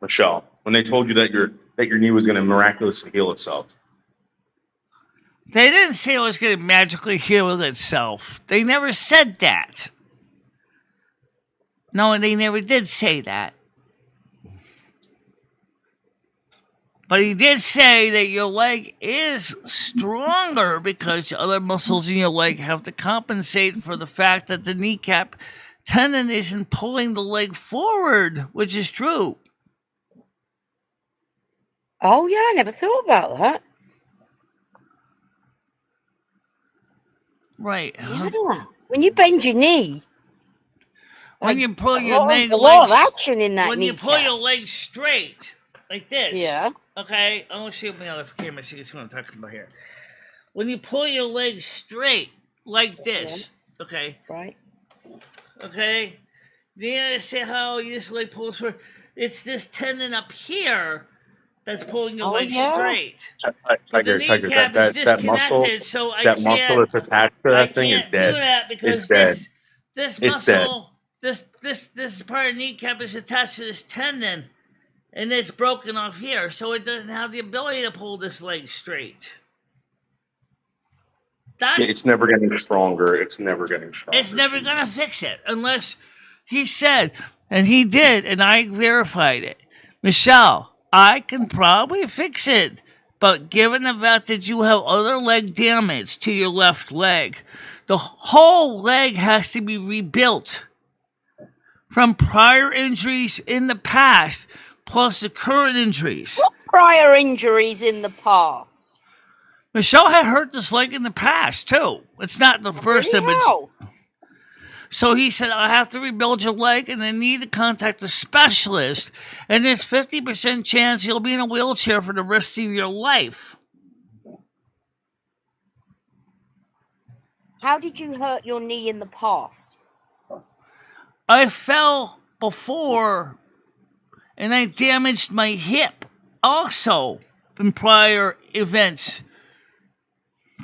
[SPEAKER 6] Michelle, when they told you that your knee was going to miraculously heal itself?
[SPEAKER 2] They didn't say it was going to magically heal itself. They never said that. No, they never did say that. But he did say that your leg is stronger because the other muscles in your leg have to compensate for the fact that the kneecap tendon isn't pulling the leg forward, which is true.
[SPEAKER 3] Oh, yeah, I never thought about that.
[SPEAKER 2] Right.
[SPEAKER 3] Yeah. When you bend your knee,
[SPEAKER 2] when you pull your
[SPEAKER 3] a lot of
[SPEAKER 2] legs,
[SPEAKER 3] action in that
[SPEAKER 2] when you pull
[SPEAKER 3] kneecap.
[SPEAKER 2] your legs straight, like this.
[SPEAKER 3] Yeah.
[SPEAKER 2] Okay, I want to see my other camera so you can see what I'm talking about here. When you pull your legs straight, like this, okay,
[SPEAKER 3] Right.
[SPEAKER 2] okay, then I see how this leg pulls forward. It's this tendon up here that's pulling your legs straight. But the
[SPEAKER 6] Tiger,
[SPEAKER 2] kneecap is
[SPEAKER 6] that muscle,
[SPEAKER 2] disconnected, so I
[SPEAKER 6] that muscle
[SPEAKER 2] can't.
[SPEAKER 6] that's attached to
[SPEAKER 2] I
[SPEAKER 6] that thing is
[SPEAKER 2] can't do
[SPEAKER 6] dead.
[SPEAKER 2] that because
[SPEAKER 6] It's dead.
[SPEAKER 2] this
[SPEAKER 6] It's dead.
[SPEAKER 2] muscle, this part of the kneecap is attached to this tendon, and it's broken off here, so it doesn't have the ability to pull this leg straight.
[SPEAKER 6] It's never getting stronger. It's never getting stronger.
[SPEAKER 2] It's never gonna fix it unless he said, and he did, and I verified it. Michelle, I can probably fix it, but given the fact that you have other leg damage to your left leg, the whole leg has to be rebuilt from prior injuries in the past, plus the current injuries.
[SPEAKER 3] What prior injuries in the past?
[SPEAKER 2] Michelle had hurt this leg in the past, too. It's not the first
[SPEAKER 3] Really?
[SPEAKER 2] image.
[SPEAKER 3] How?
[SPEAKER 2] So he said, I have to rebuild your leg and I need to contact a specialist. And there's 50% chance you'll be in a wheelchair for the rest of your life.
[SPEAKER 3] How did you hurt your knee in the past?
[SPEAKER 2] I fell before and I damaged my hip also in prior events.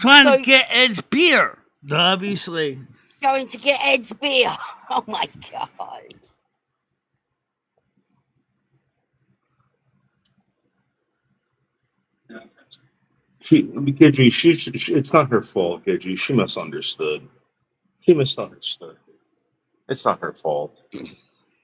[SPEAKER 2] Trying to get Ed's beer, obviously.
[SPEAKER 3] Going to get Ed's beer. Oh my God.
[SPEAKER 6] Gidgey, it's not her fault, Gidgey. She misunderstood. It's not her fault.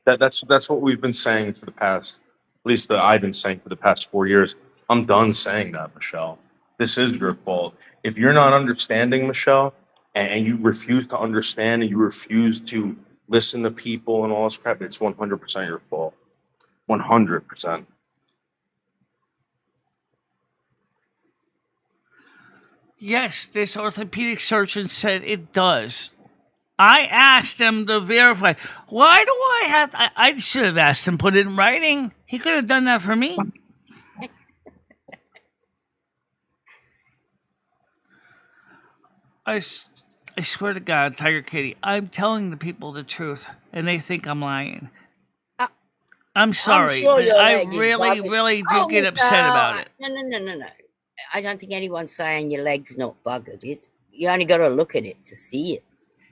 [SPEAKER 6] That's what we've been saying for the past, at least I've been saying for the past 4 years. I'm done saying that, Michelle. This is your fault. If you're not understanding, Michelle, and you refuse to understand and you refuse to listen to people and all this crap, it's 100% your fault. 100%.
[SPEAKER 2] Yes, this orthopedic surgeon said it does. I asked him to verify. Why do I have to? I should have asked him, put it in writing. He could have done that for me. I swear to God, Tiger Kitty, I'm telling the people the truth, and they think I'm lying. I'm sorry,
[SPEAKER 3] sure
[SPEAKER 2] but
[SPEAKER 3] your
[SPEAKER 2] I
[SPEAKER 3] leg is
[SPEAKER 2] really,
[SPEAKER 3] buggered.
[SPEAKER 2] really do get upset about it.
[SPEAKER 3] No. I don't think anyone's saying your leg's not buggered. You only got to look at it to see it.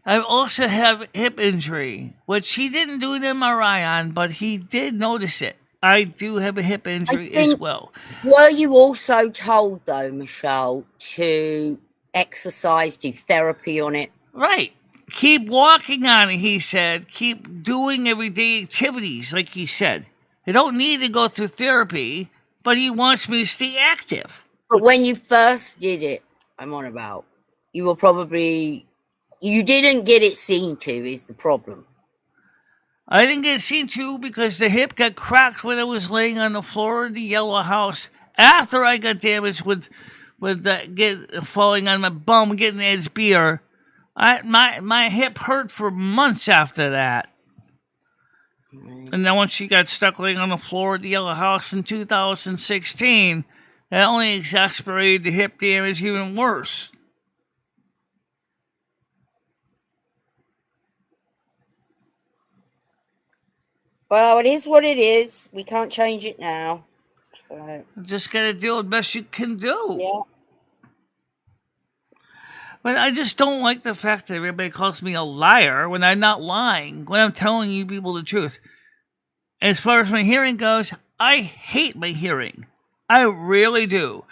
[SPEAKER 2] I also have hip injury, which he didn't do an MRI on, but he did notice it. I do have a hip injury as well.
[SPEAKER 3] Were you also told, though, Michelle, to exercise, do therapy on it?
[SPEAKER 2] Right. Keep walking on it, he said. Keep doing everyday activities, like he said. I don't need to go through therapy, but he wants me to stay active.
[SPEAKER 3] But when you first did it, I'm on about, you were probably... You didn't get it seen to, is the problem.
[SPEAKER 2] I didn't get seen to because the hip got cracked when I was laying on the floor in the yellow house after I got damaged with falling on my bum, getting Ed's beer. My hip hurt for months after that. And then once she got stuck laying on the floor at the yellow house in 2016, that only exacerbated the hip damage even worse.
[SPEAKER 3] Well, it is what it is. We can't change it now. So.
[SPEAKER 2] Just gotta do the best you can do.
[SPEAKER 3] Yeah.
[SPEAKER 2] But I just don't like the fact that everybody calls me a liar when I'm not lying, when I'm telling you people the truth. As far as my hearing goes, I hate my hearing. I really do.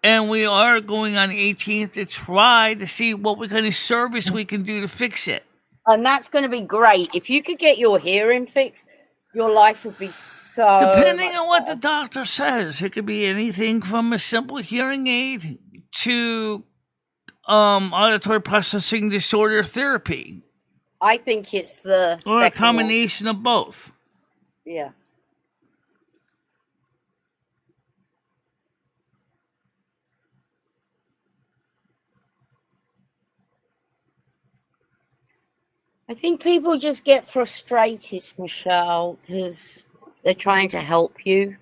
[SPEAKER 2] And we are going on the 18th to try to see what kind of service we can do to fix it.
[SPEAKER 3] And that's going to be great. If you could get your hearing fixed, your life would be so...
[SPEAKER 2] Depending on what the doctor says, it could be anything from a simple hearing aid to auditory processing disorder therapy.
[SPEAKER 3] I think it's the
[SPEAKER 2] or a combination of both.
[SPEAKER 3] Yeah. I think people just get frustrated, Michelle, because they're trying to help you,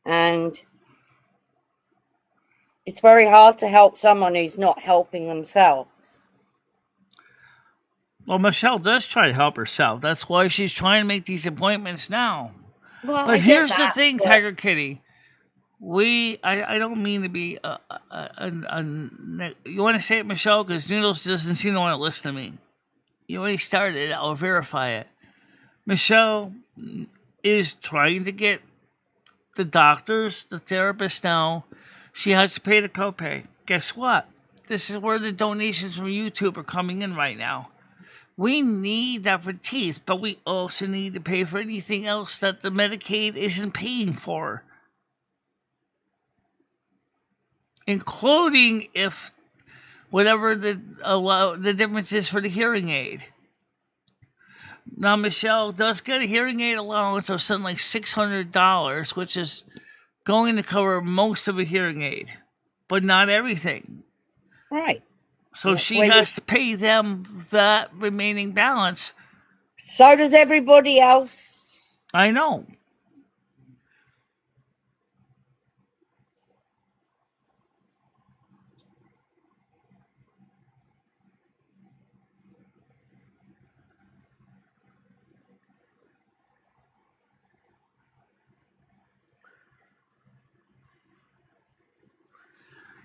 [SPEAKER 3] and it's very hard to help someone who's not helping themselves.
[SPEAKER 2] Well, Michelle does try to help herself. That's why she's trying to make these appointments now.
[SPEAKER 3] Well, I
[SPEAKER 2] But
[SPEAKER 3] get
[SPEAKER 2] here's the
[SPEAKER 3] that,
[SPEAKER 2] thing,
[SPEAKER 3] but
[SPEAKER 2] Tiger Kitty. I don't mean to be you want to say it, Michelle? Because Noodles doesn't seem to want to listen to me. You already started it. I'll verify it. Michelle is trying to get the doctors, the therapists now. She has to pay the copay. Guess what? This is where the donations from YouTube are coming in right now. We need that for teeth, but we also need to pay for anything else that the Medicaid isn't paying for. Including if whatever the difference is for the hearing aid. Now, Michelle does get a hearing aid allowance of something like $600, which is going to cover most of a hearing aid, but not everything.
[SPEAKER 3] right.
[SPEAKER 2] So she
[SPEAKER 3] Well,
[SPEAKER 2] has to pay them that remaining balance.
[SPEAKER 3] So does everybody else.
[SPEAKER 2] I know.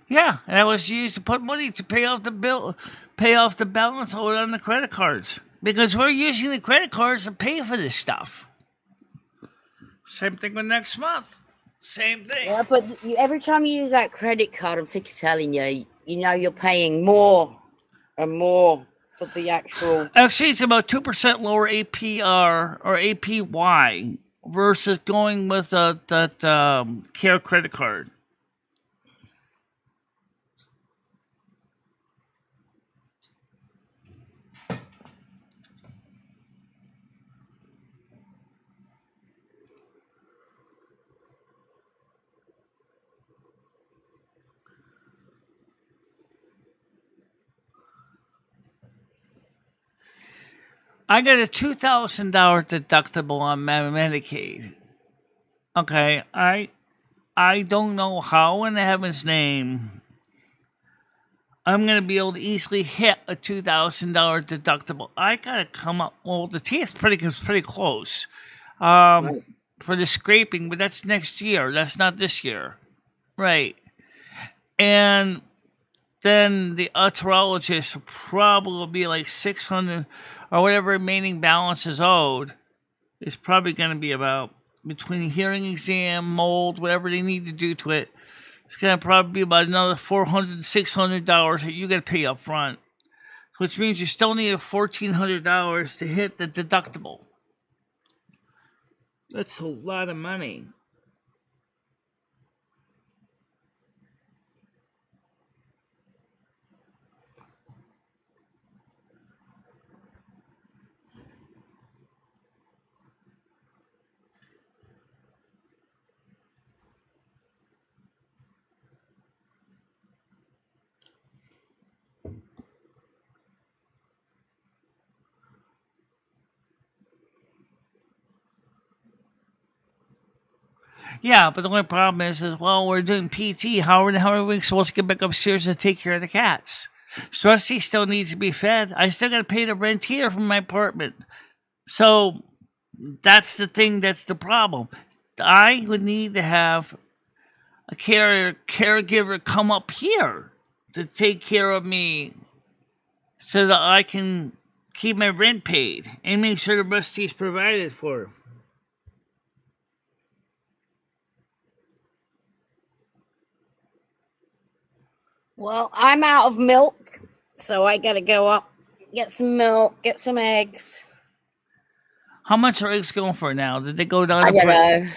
[SPEAKER 2] Yeah, and that was used to put money to pay off the bill, pay off the balance owed on the credit cards. Because we're using the credit cards to pay for this stuff. Same thing with next month. Same thing.
[SPEAKER 3] Yeah, but every time you use that credit card, I'm sick of telling you, you know you're paying more and more for the actual.
[SPEAKER 2] Actually, it's about 2% lower APR or APY versus going with that Care credit card. I got a $2,000 deductible on my Medicaid. Okay, I don't know how in heaven's name I'm gonna be able to easily hit a $2,000 deductible. I gotta come up. Well, the T is pretty close
[SPEAKER 3] Right.
[SPEAKER 2] for the scraping, but that's next year. That's not this year, right? And then the otologist will probably be like 600 or whatever remaining balance is owed. Is probably going to be about between hearing exam, mold, whatever they need to do to it. It's going to probably be about another $400, $600 that you got to pay up front, which means you still need $1,400 to hit the deductible. That's a lot of money. Yeah, but the only problem is well, we're doing PT. How are we supposed to get back upstairs and take care of the cats? Rusty still needs to be fed. I still got to pay the rent here from my apartment. So that's the thing. That's the problem. I would need to have a caregiver come up here to take care of me, so that I can keep my rent paid and make sure the Rusty's provided for.
[SPEAKER 3] Well, I'm out of milk, so I gotta go up, get some milk, get some eggs.
[SPEAKER 2] How much are eggs going for now? Did they go down?
[SPEAKER 3] I don't know.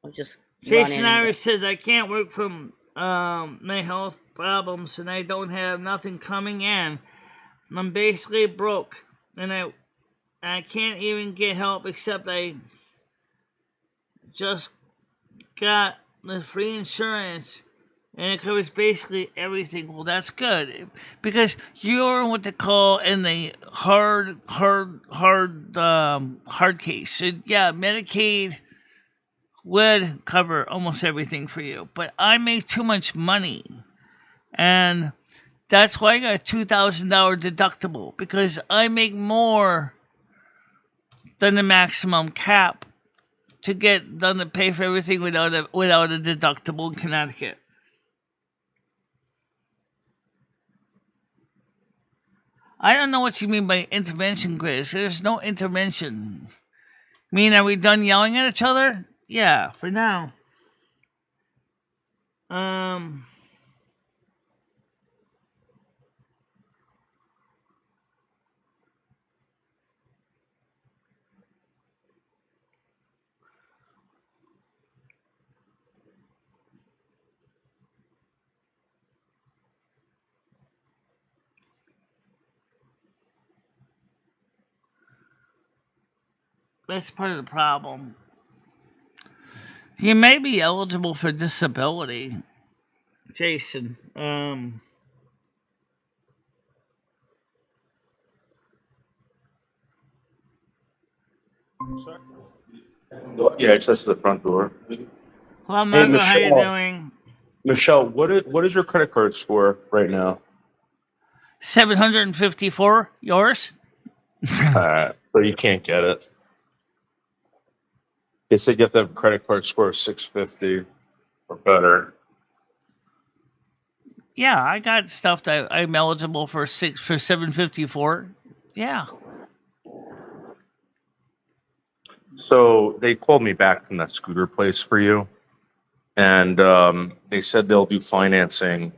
[SPEAKER 3] I'll just.
[SPEAKER 2] Jason Irish says I can't work from my health problems and I don't have nothing coming in. I'm basically broke and I can't even get help except I just got the free insurance and it covers basically everything. Well, that's good because you're what they call in the hard case. So, yeah, Medicaid would cover almost everything for you, but I make too much money, and that's why I got a $2,000 deductible because I make more than the maximum cap to get done to pay for everything without a deductible in Connecticut. I don't know what you mean by intervention, Chris. There's no intervention. Are we done yelling at each other? Yeah, for now. That's part of the problem. You may be eligible for disability, Jason.
[SPEAKER 6] Yeah, it's just the front door.
[SPEAKER 2] Well,
[SPEAKER 6] Hey,
[SPEAKER 2] Margo, how you
[SPEAKER 6] Michelle.
[SPEAKER 2] doing?
[SPEAKER 6] Michelle, what is your credit card score right now?
[SPEAKER 2] 754. Yours?
[SPEAKER 6] So you can't get it. They said you have to have a credit card score of 650 or better.
[SPEAKER 2] Yeah, I got stuff that I'm eligible for 754. Yeah.
[SPEAKER 6] So they called me back from that scooter place for you, and they said they'll do financing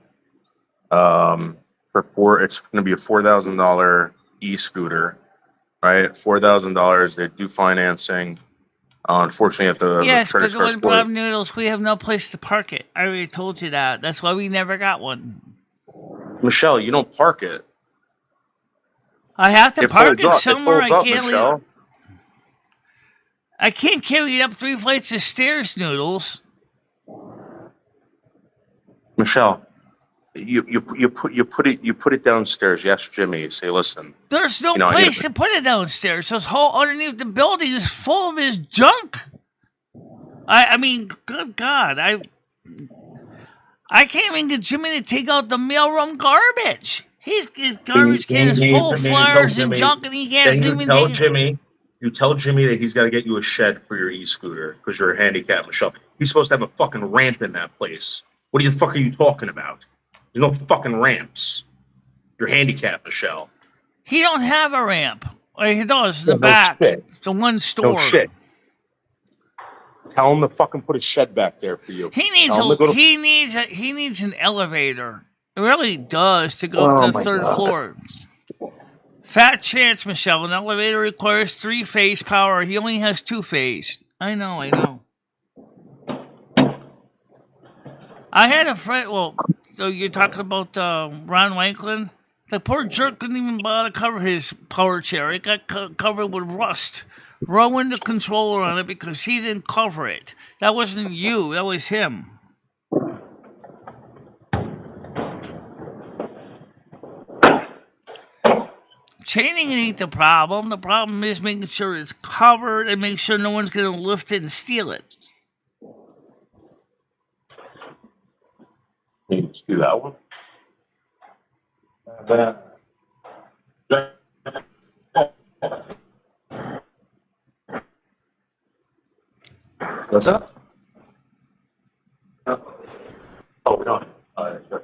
[SPEAKER 6] it's going to be a $4,000 e-scooter, right? $4,000. They do financing. Unfortunately, at the
[SPEAKER 2] Yes,
[SPEAKER 6] credit
[SPEAKER 2] but the
[SPEAKER 6] card
[SPEAKER 2] one
[SPEAKER 6] score.
[SPEAKER 2] problem, Noodles, we have no place to park it. I already told you that. That's why we never got one.
[SPEAKER 6] Michelle, you don't park it.
[SPEAKER 2] I have to park it somewhere.
[SPEAKER 6] It pulls up, Michelle.
[SPEAKER 2] I can't carry it up 3 flights of stairs, Noodles.
[SPEAKER 6] Michelle, you put it downstairs. You ask Jimmy. You say, listen.
[SPEAKER 2] There's no place to put it downstairs. This whole underneath the building is full of his junk. I mean, good God, I can't even get Jimmy to take out the mailroom garbage. His garbage can is full of flyers and junk, and he can't even take it.
[SPEAKER 6] You tell Jimmy that he's got to get you a shed for your e-scooter because you're handicapped, Michelle. He's supposed to have a fucking ramp in that place. What the fuck are you talking about? There's no fucking ramps. You're handicapped, Michelle.
[SPEAKER 2] He don't have a ramp. Or he does in the back.
[SPEAKER 6] Shit.
[SPEAKER 2] The one store.
[SPEAKER 6] No shit. Tell him to fucking put a shed back there for you.
[SPEAKER 2] He needs an elevator. It really does to go up to the third floor. Fat chance, Michelle. An elevator requires 3-phase power. He only has 2-phase. I know. I had a friend. Well, you're talking about Ron Wanklin. The poor jerk couldn't even bother to cover his power chair. It got covered with rust. Ruined the controller on it because he didn't cover it. That wasn't you. That was him. Chaining ain't the problem. The problem is making sure it's covered and make sure no one's going to lift it and steal it.
[SPEAKER 6] Let's do that one. What's up? Oh, we're not. Sure.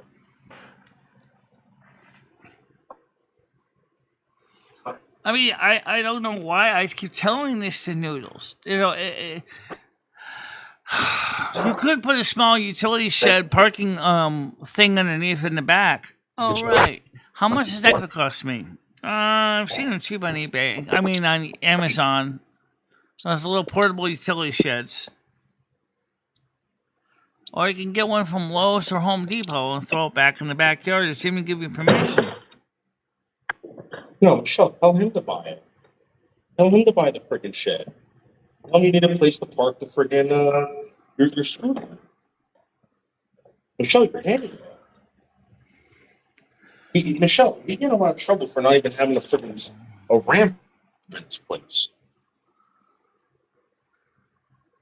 [SPEAKER 2] I mean, I don't know why I keep telling this to Noodles. You know, you could put a small utility shed parking thing underneath in the back. Oh, right. How much is that going to cost me? I've seen them cheap on eBay. I mean, on Amazon. Those little portable utility sheds. Or you can get one from Lowe's or Home Depot and throw it back in the backyard if Jimmy give you permission.
[SPEAKER 6] No, Michelle, tell him to buy it. Tell him to buy the friggin' shed. Tell him you need a place to park the friggin' your scooter. Michelle, you're handing it. Michelle, you get in a lot of trouble for not even having a ramp in this place.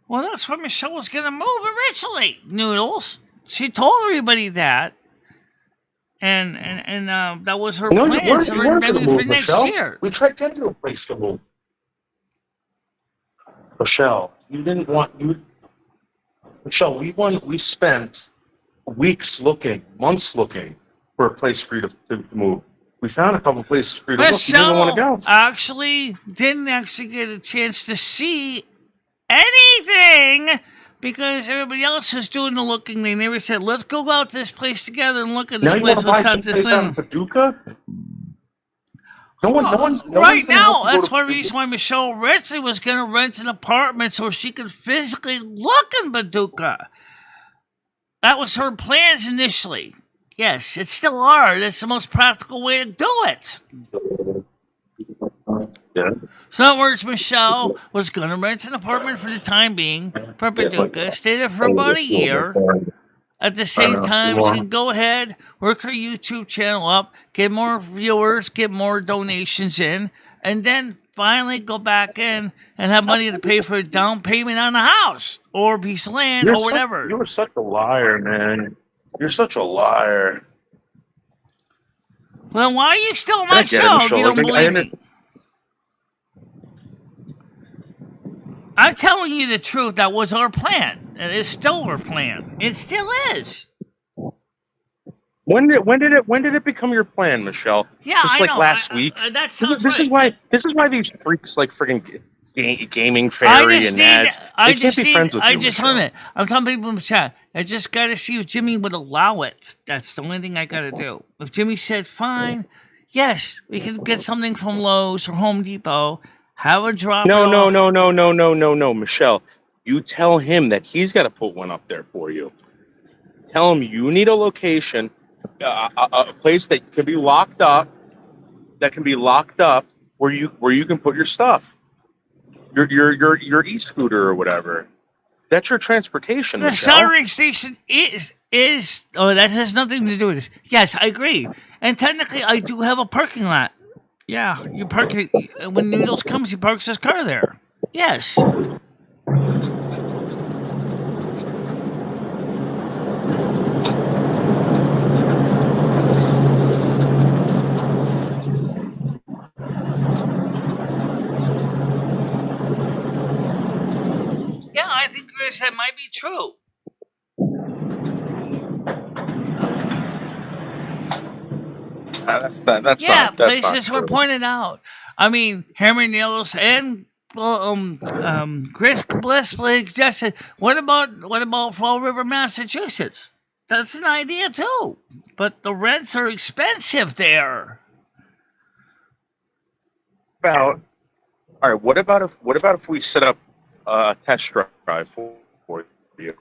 [SPEAKER 2] Well, that's why Michelle was going to move originally, Noodles. She told everybody that. And that was her
[SPEAKER 6] No,
[SPEAKER 2] plan. So
[SPEAKER 6] you weren't going to
[SPEAKER 2] maybe
[SPEAKER 6] move,
[SPEAKER 2] for next
[SPEAKER 6] Michelle.
[SPEAKER 2] year.
[SPEAKER 6] We tried to get you a place to move. Michelle, you didn't want you. Michelle, we spent weeks looking, months looking for a place for you to move. We found a couple places for you to look. You didn't want to go.
[SPEAKER 2] Actually didn't actually get a chance to see anything because everybody else was doing the looking. They never said, let's go out to this place together and look at this
[SPEAKER 6] Now
[SPEAKER 2] place.
[SPEAKER 6] you want to buy
[SPEAKER 2] Let's
[SPEAKER 6] some
[SPEAKER 2] have this
[SPEAKER 6] place out in
[SPEAKER 2] thing.
[SPEAKER 6] Paducah? No one's
[SPEAKER 2] Right
[SPEAKER 6] gonna
[SPEAKER 2] now,
[SPEAKER 6] help you go
[SPEAKER 2] that's
[SPEAKER 6] to
[SPEAKER 2] one
[SPEAKER 6] Paducah.
[SPEAKER 2] reason why Michelle originally was going to rent an apartment so she could physically look in Paducah. That was her plans initially. Yes, it still are. That's the most practical way to do it.
[SPEAKER 6] Yeah.
[SPEAKER 2] So in other words, Michelle was going to rent an apartment for the time being for Paducah, stay there for about a year. At the same time, she can go ahead, work her YouTube channel up, get more viewers, get more donations in, and then finally go back in and have money to pay for a down payment on a house or a piece of land or whatever.
[SPEAKER 6] You were such a liar, man. You're such a liar.
[SPEAKER 2] Well, why are you still on my
[SPEAKER 6] I get it,
[SPEAKER 2] show if
[SPEAKER 6] Michelle.
[SPEAKER 2] you don't
[SPEAKER 6] Like,
[SPEAKER 2] believe me? I'm telling you the truth. That was our plan. It is still our plan. It still is.
[SPEAKER 6] When did it become your plan, Michelle?
[SPEAKER 2] Yeah,
[SPEAKER 6] Just
[SPEAKER 2] I
[SPEAKER 6] like
[SPEAKER 2] know.
[SPEAKER 6] last week.
[SPEAKER 2] That sounds
[SPEAKER 6] This
[SPEAKER 2] right.
[SPEAKER 6] is why these freaks like friggin' gaming fairy and Nads. They can't be friends with you, Michelle.
[SPEAKER 2] I'm telling people in the chat. I just got to see if Jimmy would allow it. That's the only thing I got to do. If Jimmy said fine, yes, we can get something from Lowe's or Home Depot. Have a drop.
[SPEAKER 6] No, Michelle. You tell him that he's got to put one up there for you. Tell him you need a location, a place that can be locked up, where you can put your stuff, your e-scooter or whatever. That's your transportation.
[SPEAKER 2] The
[SPEAKER 6] Michelle.
[SPEAKER 2] soldering station is that has nothing to do with this. Yes, I agree. And technically, I do have a parking lot. Yeah, you park it when Noodles comes. He parks his car there. Yes. Yeah, I think that might be true.
[SPEAKER 6] That's
[SPEAKER 2] places
[SPEAKER 6] not
[SPEAKER 2] were
[SPEAKER 6] true.
[SPEAKER 2] pointed out. I mean, Hammer Nails and Chris Bliss suggested. What about Fall River, Massachusetts? That's an idea too, but the rents are expensive there.
[SPEAKER 6] All right. What about if we set up a test drive for you?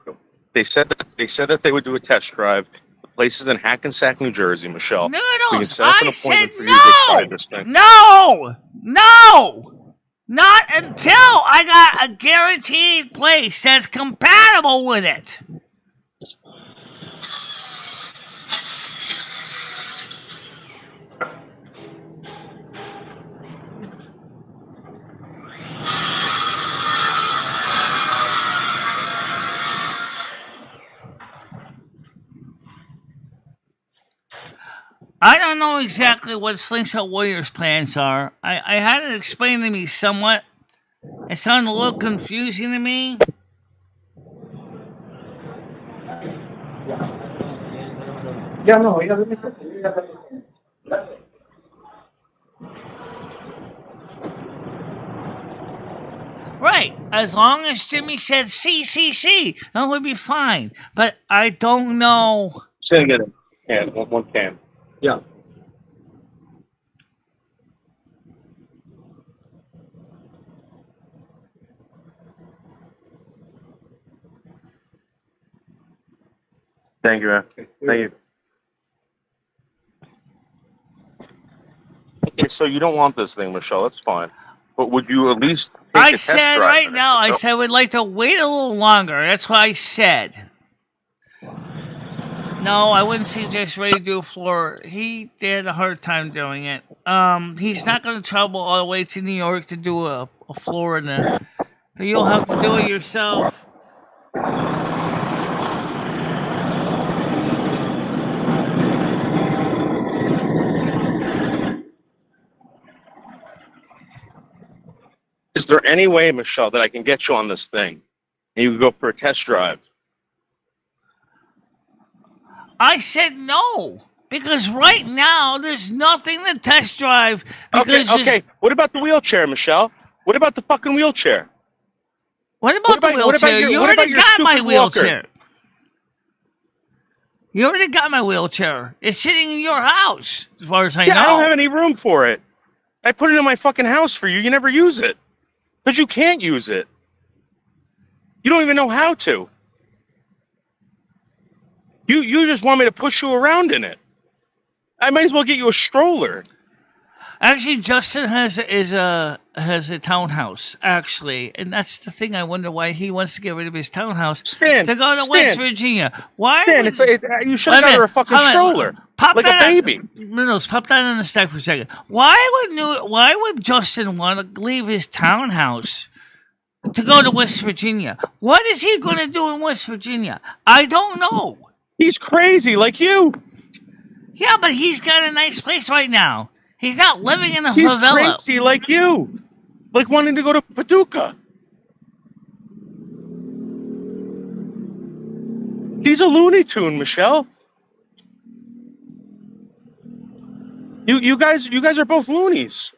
[SPEAKER 6] They said that they would do a test drive. The place is in Hackensack, New Jersey, Michelle.
[SPEAKER 2] No,
[SPEAKER 6] We can set up an
[SPEAKER 2] I
[SPEAKER 6] appointment
[SPEAKER 2] said
[SPEAKER 6] for you to try this thing.
[SPEAKER 2] no, not until I got a guaranteed place that's compatible with it. I don't know exactly what Slingshot Warrior's plans are. I had it explained to me somewhat. It sounded a little confusing to me. Right. As long as Jimmy said CCC, that would be fine. But I don't know.
[SPEAKER 6] Say it again. One can. Yeah. Thank you, man. Thank you. Okay, so you don't want this thing, Michelle. That's fine. But would you at least take a test drive
[SPEAKER 2] right
[SPEAKER 6] in it,
[SPEAKER 2] now, I
[SPEAKER 6] Michelle?
[SPEAKER 2] said I would like to wait a little longer. That's what I said. No, I wouldn't suggest Ray do a floor. He had a hard time doing it. He's not going to travel all the way to New York to do a floor in there. You'll have to do it yourself.
[SPEAKER 6] Is there any way, Michelle, that I can get you on this thing and you can go for a test drive?
[SPEAKER 2] I said no. Because right now, there's nothing to test drive. Because
[SPEAKER 6] Okay. What about the wheelchair, Michelle? What about the fucking wheelchair?
[SPEAKER 2] What about the wheelchair? You already got my wheelchair. You already got my wheelchair. It's sitting in your house, as far as I know.
[SPEAKER 6] I don't have any room for it. I put it in my fucking house for you. You never use it. Because you can't use it. You don't even know how to. You just want me to push you around in it. I might as well get you a stroller.
[SPEAKER 2] Actually, Justin has a townhouse, actually, and that's the thing. I wonder why he wants to get rid of his townhouse to go to West Virginia. Why?
[SPEAKER 6] You should have got her a fucking stroller, like a baby.
[SPEAKER 2] Middles, pop that in the stack for a second. Why would Justin want to leave his townhouse to go to West Virginia? What is he going to do in West Virginia? I don't know.
[SPEAKER 6] He's crazy, like you.
[SPEAKER 2] Yeah, but he's got a nice place right now. He's not living in a favela.
[SPEAKER 6] He's crazy like you. Like wanting to go to Paducah. He's a Looney Tune, Michelle. You guys are both loonies.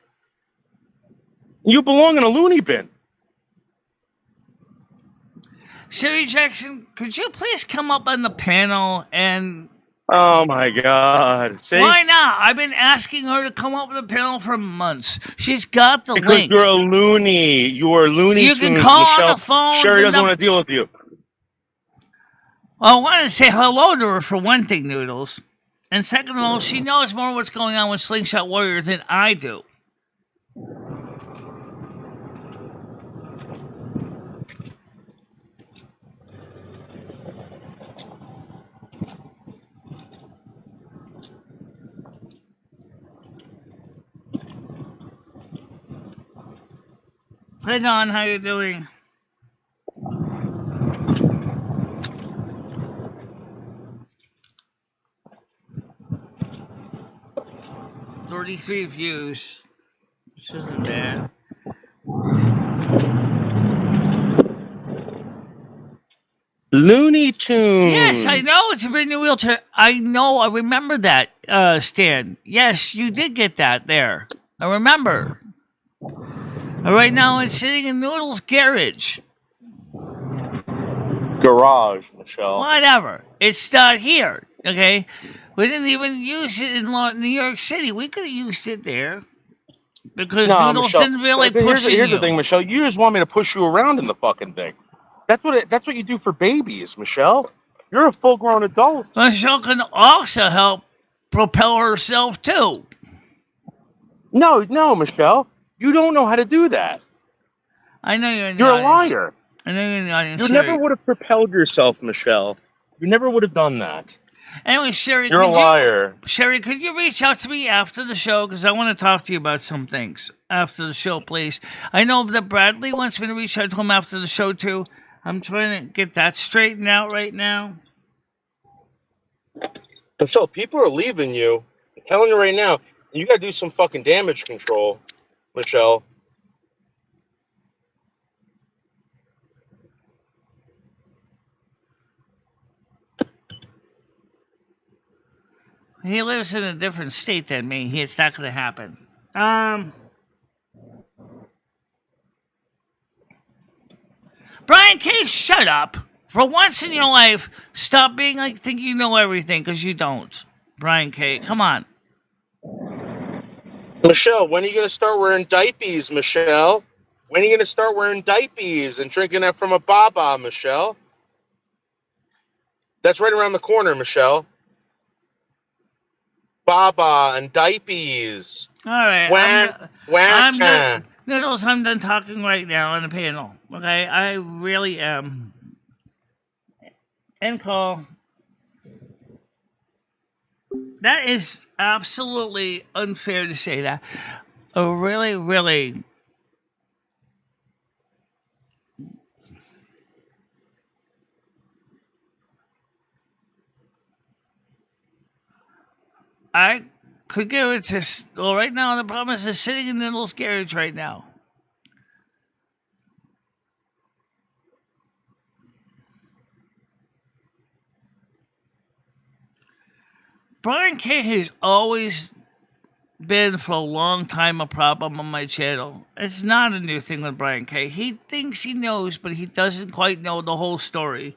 [SPEAKER 6] You belong in a loony bin.
[SPEAKER 2] Sherry Jackson, could you please come up on the panel and...
[SPEAKER 6] Oh my God! See?
[SPEAKER 2] Why not? I've been asking her to come up with a panel for months. She's got the
[SPEAKER 6] because
[SPEAKER 2] link.
[SPEAKER 6] You're a loony. You are Looney
[SPEAKER 2] You
[SPEAKER 6] Tunes,
[SPEAKER 2] can call
[SPEAKER 6] Michelle.
[SPEAKER 2] on the phone.
[SPEAKER 6] Sherry doesn't want to deal with you.
[SPEAKER 2] Well, I want to say hello to her for one thing, Noodles. And second of all, she knows more what's going on with Slingshot Warrior than I do. Hey Don, how you doing? $33 views, which isn't bad.
[SPEAKER 6] Looney Tunes.
[SPEAKER 2] Yes, I know it's a brand new wheelchair. I know, I remember that, Stan. Yes, you did get that there. I remember. Right now, it's sitting in Noodle's garage.
[SPEAKER 6] Garage, Michelle.
[SPEAKER 2] Whatever. It's not here, okay? We didn't even use it in New York City. We could have used it there. Because Noodles
[SPEAKER 6] Michelle,
[SPEAKER 2] didn't really push you.
[SPEAKER 6] Here's the thing, Michelle. You just want me to push you around in the fucking thing. That's what you do for babies, Michelle. You're a full-grown adult.
[SPEAKER 2] Michelle can also help propel herself, too.
[SPEAKER 6] No, Michelle. You don't know how to do that.
[SPEAKER 2] I know you're in the
[SPEAKER 6] You're
[SPEAKER 2] audience.
[SPEAKER 6] a liar.
[SPEAKER 2] I know you're in the audience.
[SPEAKER 6] You
[SPEAKER 2] Sherry.
[SPEAKER 6] never would have propelled yourself, Michelle. You never would have done that.
[SPEAKER 2] Anyway, Sherry,
[SPEAKER 6] You're a liar.
[SPEAKER 2] Sherry, could you reach out to me after the show? Because I want to talk to you about some things after the show, please. I know that Bradley wants me to reach out to him after the show, too. I'm trying to get that straightened out right now.
[SPEAKER 6] Michelle, people are leaving you. I'm telling you right now, you got to do some fucking damage control, Michelle.
[SPEAKER 2] He lives in a different state than me. It's not going to happen. Brian K., shut up. For once in your life, stop being like think you know everything, because you don't. Brian K., come on.
[SPEAKER 6] Michelle, when are you going to start wearing diapers, Michelle? When are you going to start wearing diapers and drinking that from a baba, Michelle? That's right around the corner, Michelle. Baba and diapers.
[SPEAKER 2] All right. I'm done. Noodles, I'm done talking right now on the panel. Okay? I really am. End call. That is absolutely unfair to say that. Really, really. I could give it to. Well, right now, the problem is it's sitting in Niddle's garage right now. Brian K has always been for a long time a problem on my channel. It's not a new thing with Brian K. He thinks he knows, but he doesn't quite know the whole story.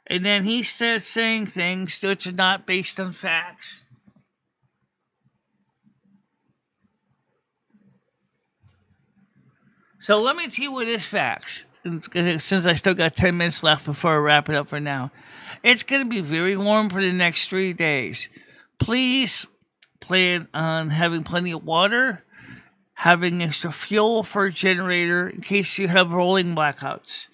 [SPEAKER 2] And then he starts saying things which are not based on facts. So let me tell you what is facts. Since I still got 10 minutes left before I wrap it up for now. It's going to be very warm for the next 3 days. Please plan on having plenty of water, having extra fuel for a generator in case you have rolling blackouts.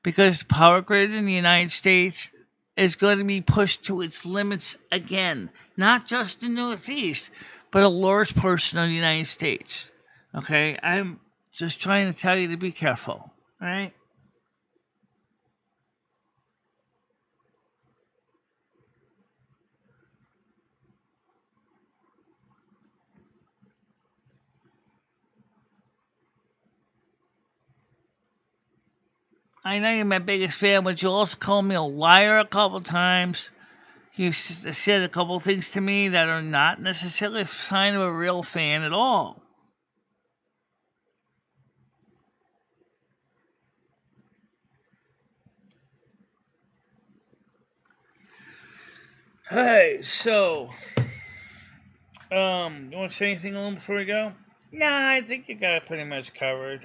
[SPEAKER 2] Because the power grid in the United States is going to be pushed to its limits again. Not just the Northeast, but a large portion of the United States. Okay? I'm just trying to tell you to be careful. All right? I know you're my biggest fan, but you also called me a liar a couple times. You said a couple things to me that are not necessarily a sign of a real fan at all. Hey, so, you want to say anything on before we go? Nah, I think you got it pretty much covered.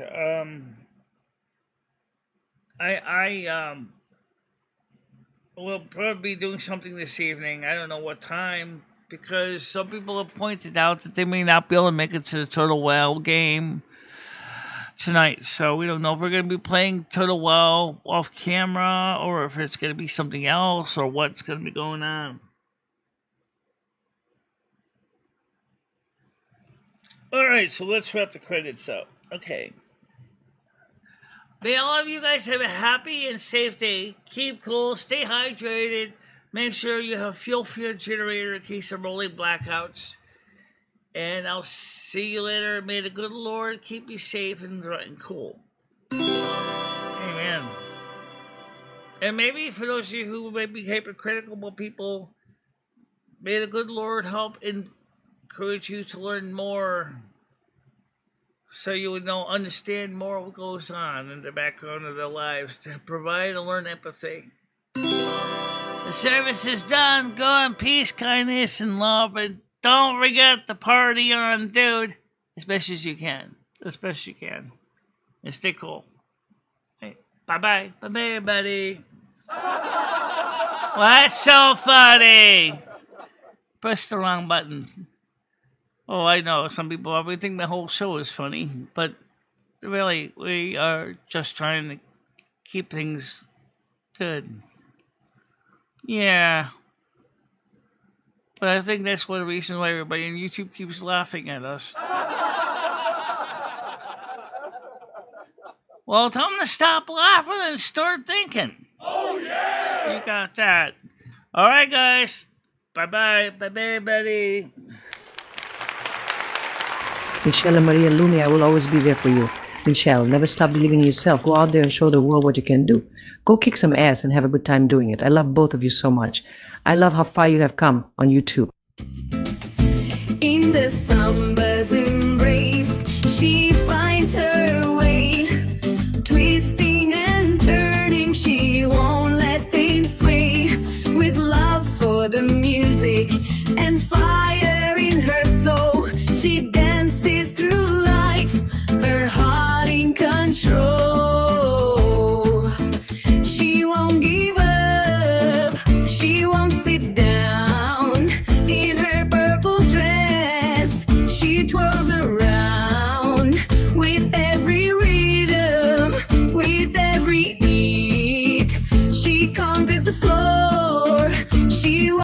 [SPEAKER 2] I will probably be doing something this evening. I don't know what time, because some people have pointed out that they may not be able to make it to the Total Well game tonight. So we don't know if we're going to be playing Total Well off camera or if it's going to be something else or what's going to be going on. Alright, so let's wrap the credits up. Okay. May all of you guys have a happy and safe day. Keep cool, stay hydrated. Make sure you have fuel for your generator in case of rolling blackouts. And I'll see you later. May the good Lord keep you safe and cool. Amen. And maybe for those of you who may be hypercritical about people, may the good Lord help encourage you to learn more, so you would understand more what goes on in the background of their lives, to provide and learn empathy. The service is done. Go in peace, kindness, and love, and don't forget to party on, dude, as best as you can. As best you can. And stay cool. Hey, bye-bye. Bye-bye, everybody. What's so funny? Press the wrong button. Oh, I know, some people probably think my whole show is funny, but really, we are just trying to keep things good. Yeah. But I think that's one reason why everybody on YouTube keeps laughing at us. Well, tell them to stop laughing and start thinking. Oh, yeah! You got that. All right, guys. Bye-bye. Bye-bye, everybody.
[SPEAKER 7] MicheleMarieDalene, I will always be there for you. Michelle, never stop believing in yourself. Go out there and show the world what you can do. Go kick some ass and have a good time doing it. I love both of you so much. I love how far you have come on YouTube.
[SPEAKER 1] In the summer's embrace, she finds her way. Twisting and turning, she won't let things sway. With love for the music and fire in her soul, she